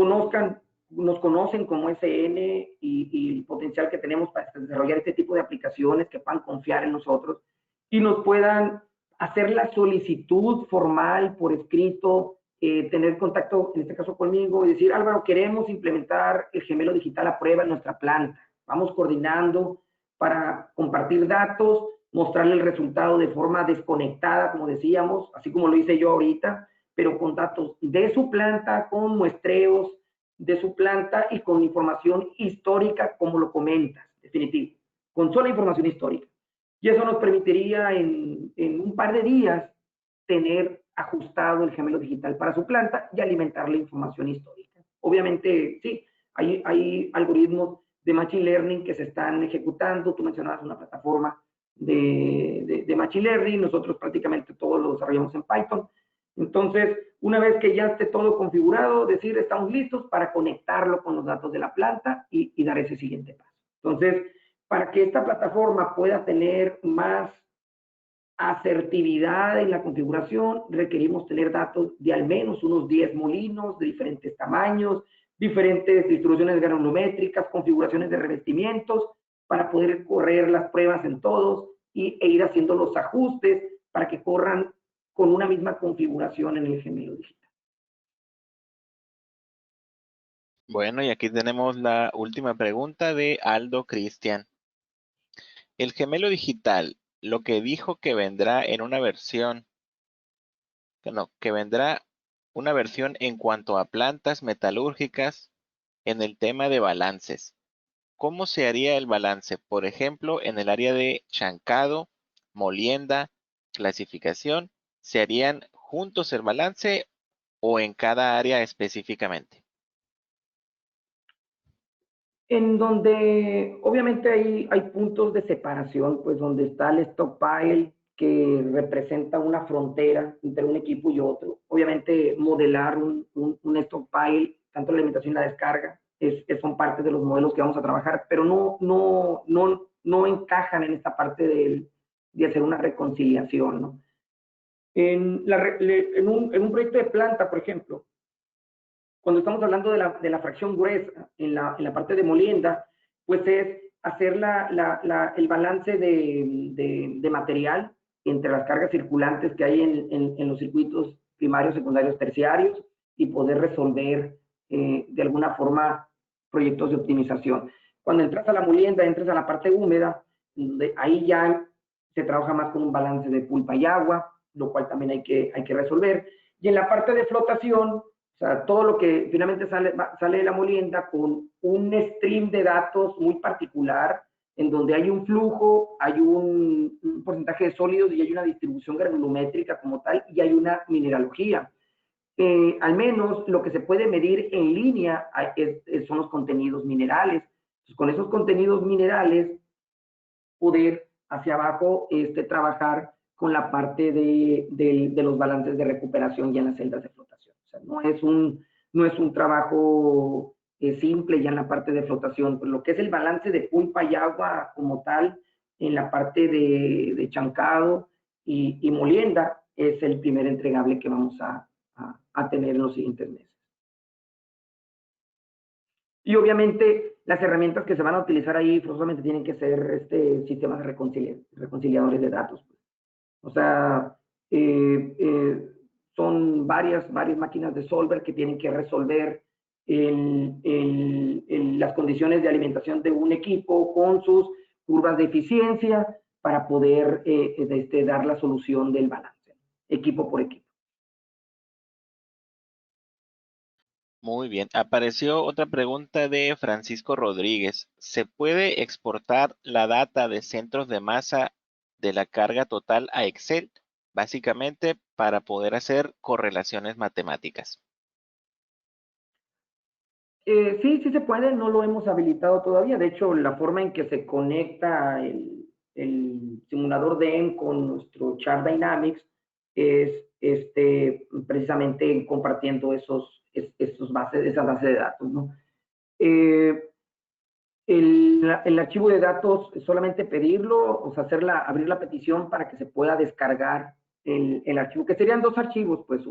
nos conocen como SN y el potencial que tenemos para desarrollar este tipo de aplicaciones, que puedan confiar en nosotros y nos puedan hacer la solicitud formal por escrito, tener contacto, en este caso conmigo, y decir, Álvaro, queremos implementar el gemelo digital a prueba en nuestra planta. Vamos coordinando para compartir datos, mostrarle el resultado de forma desconectada, como decíamos, así como lo hice yo ahorita, pero con datos de su planta, con muestreos de su planta y con información histórica, como lo comentas, definitivo, con sola información histórica. Y eso nos permitiría en un par de días tener ajustado el gemelo digital para su planta y alimentar la información histórica. Obviamente, sí, hay algoritmos de Machine Learning que se están ejecutando. Tú mencionabas una plataforma de Machine Learning. Nosotros prácticamente todo lo desarrollamos en Python. Entonces, una vez que ya esté todo configurado, decir, estamos listos para conectarlo con los datos de la planta y dar ese siguiente paso. Entonces, para que esta plataforma pueda tener más asertividad en la configuración, requerimos tener datos de al menos unos 10 molinos de diferentes tamaños, diferentes distribuciones granulométricas, configuraciones de revestimientos, para poder correr las pruebas en todos e ir haciendo los ajustes para que corran con una misma configuración en el gemelo digital. Bueno, y aquí tenemos la última pregunta de Aldo Cristian. El gemelo digital, lo que dijo que vendrá en una versión, que vendrá una versión en cuanto a plantas metalúrgicas en el tema de balances. ¿Cómo se haría el balance? Por ejemplo, en el área de chancado, molienda, clasificación, ¿se harían juntos el balance o en cada área específicamente? En donde obviamente hay puntos de separación, pues donde está el stockpile que representa una frontera entre un equipo y otro. Obviamente modelar un stockpile, tanto la alimentación y la descarga, son parte de los modelos que vamos a trabajar, pero no encajan en esta parte de hacer una reconciliación, ¿no? En un proyecto de planta, por ejemplo, cuando estamos hablando de la fracción gruesa en la parte de molienda, pues es hacer el balance de material entre las cargas circulantes que hay en los circuitos primarios primarios, secundarios, terciarios y poder resolver de alguna forma proyectos de optimización. Cuando entras a la molienda, entras a la parte húmeda, ahí ya se trabaja más con un balance de pulpa y agua, lo cual también hay que resolver. Y en la parte de flotación, o sea, todo lo que finalmente sale de la molienda con un stream de datos muy particular, en donde hay un flujo, hay un porcentaje de sólidos y hay una distribución granulométrica como tal, y hay una mineralogía. Al menos lo que se puede medir en línea son los contenidos minerales. Entonces, con esos contenidos minerales, poder hacia abajo trabajar con la parte de los balances de recuperación ya en las celdas de flotación. O sea, no es un trabajo simple ya en la parte de flotación. Pues lo que es el balance de pulpa y agua como tal, en la parte de chancado y molienda, es el primer entregable que vamos a tener en los siguientes meses. Y obviamente las herramientas que se van a utilizar ahí forzosamente tienen que ser sistemas reconciliadores de datos. O sea, son varias máquinas de solver que tienen que resolver las condiciones de alimentación de un equipo con sus curvas de eficiencia para poder dar la solución del balance, equipo por equipo. Muy bien. Apareció otra pregunta de Francisco Rodríguez. ¿Se puede exportar la data de centros de masa de la carga total a Excel? Básicamente para poder hacer correlaciones matemáticas. Sí se puede, no lo hemos habilitado todavía. De hecho, la forma en que se conecta el simulador DEM con nuestro Chart Dynamics es precisamente compartiendo esas bases de datos, ¿no? El archivo de datos es solamente pedirlo, o sea, abrir la petición para que se pueda descargar el archivo, que serían dos archivos, pues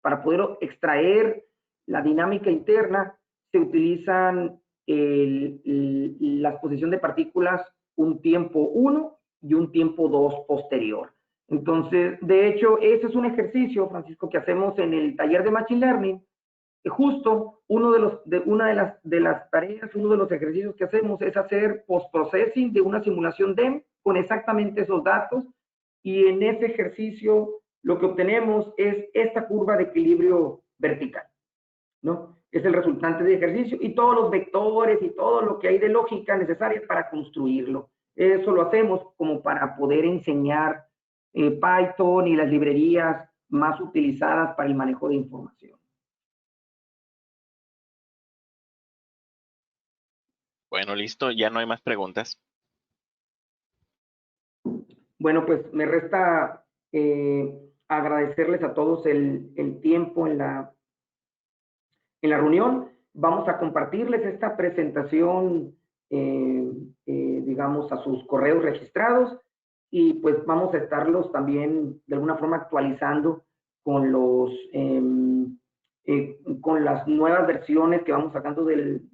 para poder extraer la dinámica interna, se utilizan la exposición de partículas un tiempo 1 y un tiempo 2 posterior. Entonces, de hecho, ese es un ejercicio, Francisco, que hacemos en el taller de Machine Learning. Justo una de las tareas, uno de los ejercicios que hacemos es hacer post-processing de una simulación DEM con exactamente esos datos, y en ese ejercicio lo que obtenemos es esta curva de equilibrio vertical, ¿no? Es el resultante de ejercicio y todos los vectores y todo lo que hay de lógica necesaria para construirlo. Eso lo hacemos como para poder enseñar Python y las librerías más utilizadas para el manejo de información. Bueno, listo, ya no hay más preguntas. Bueno, pues me resta agradecerles a todos el tiempo en la reunión. Vamos a compartirles esta presentación, digamos, a sus correos registrados, y pues vamos a estarlos también de alguna forma actualizando con con las nuevas versiones que vamos sacando del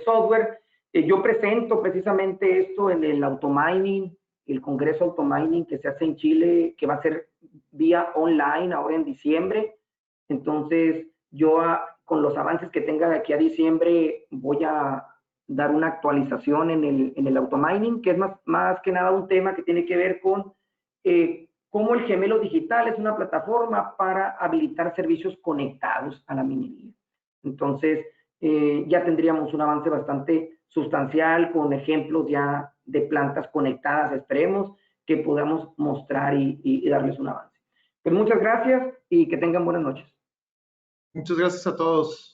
software. Yo presento precisamente esto en el Automining, el Congreso Automining que se hace en Chile, que va a ser vía online ahora en diciembre. Entonces, yo con los avances que tenga de aquí a diciembre voy a dar una actualización en el Automining, que es más que nada un tema que tiene que ver con cómo el gemelo digital es una plataforma para habilitar servicios conectados a la minería. Entonces, ya tendríamos un avance bastante sustancial con ejemplos ya de plantas conectadas, esperemos que podamos mostrar y darles un avance. Pues muchas gracias y que tengan buenas noches. Muchas gracias a todos.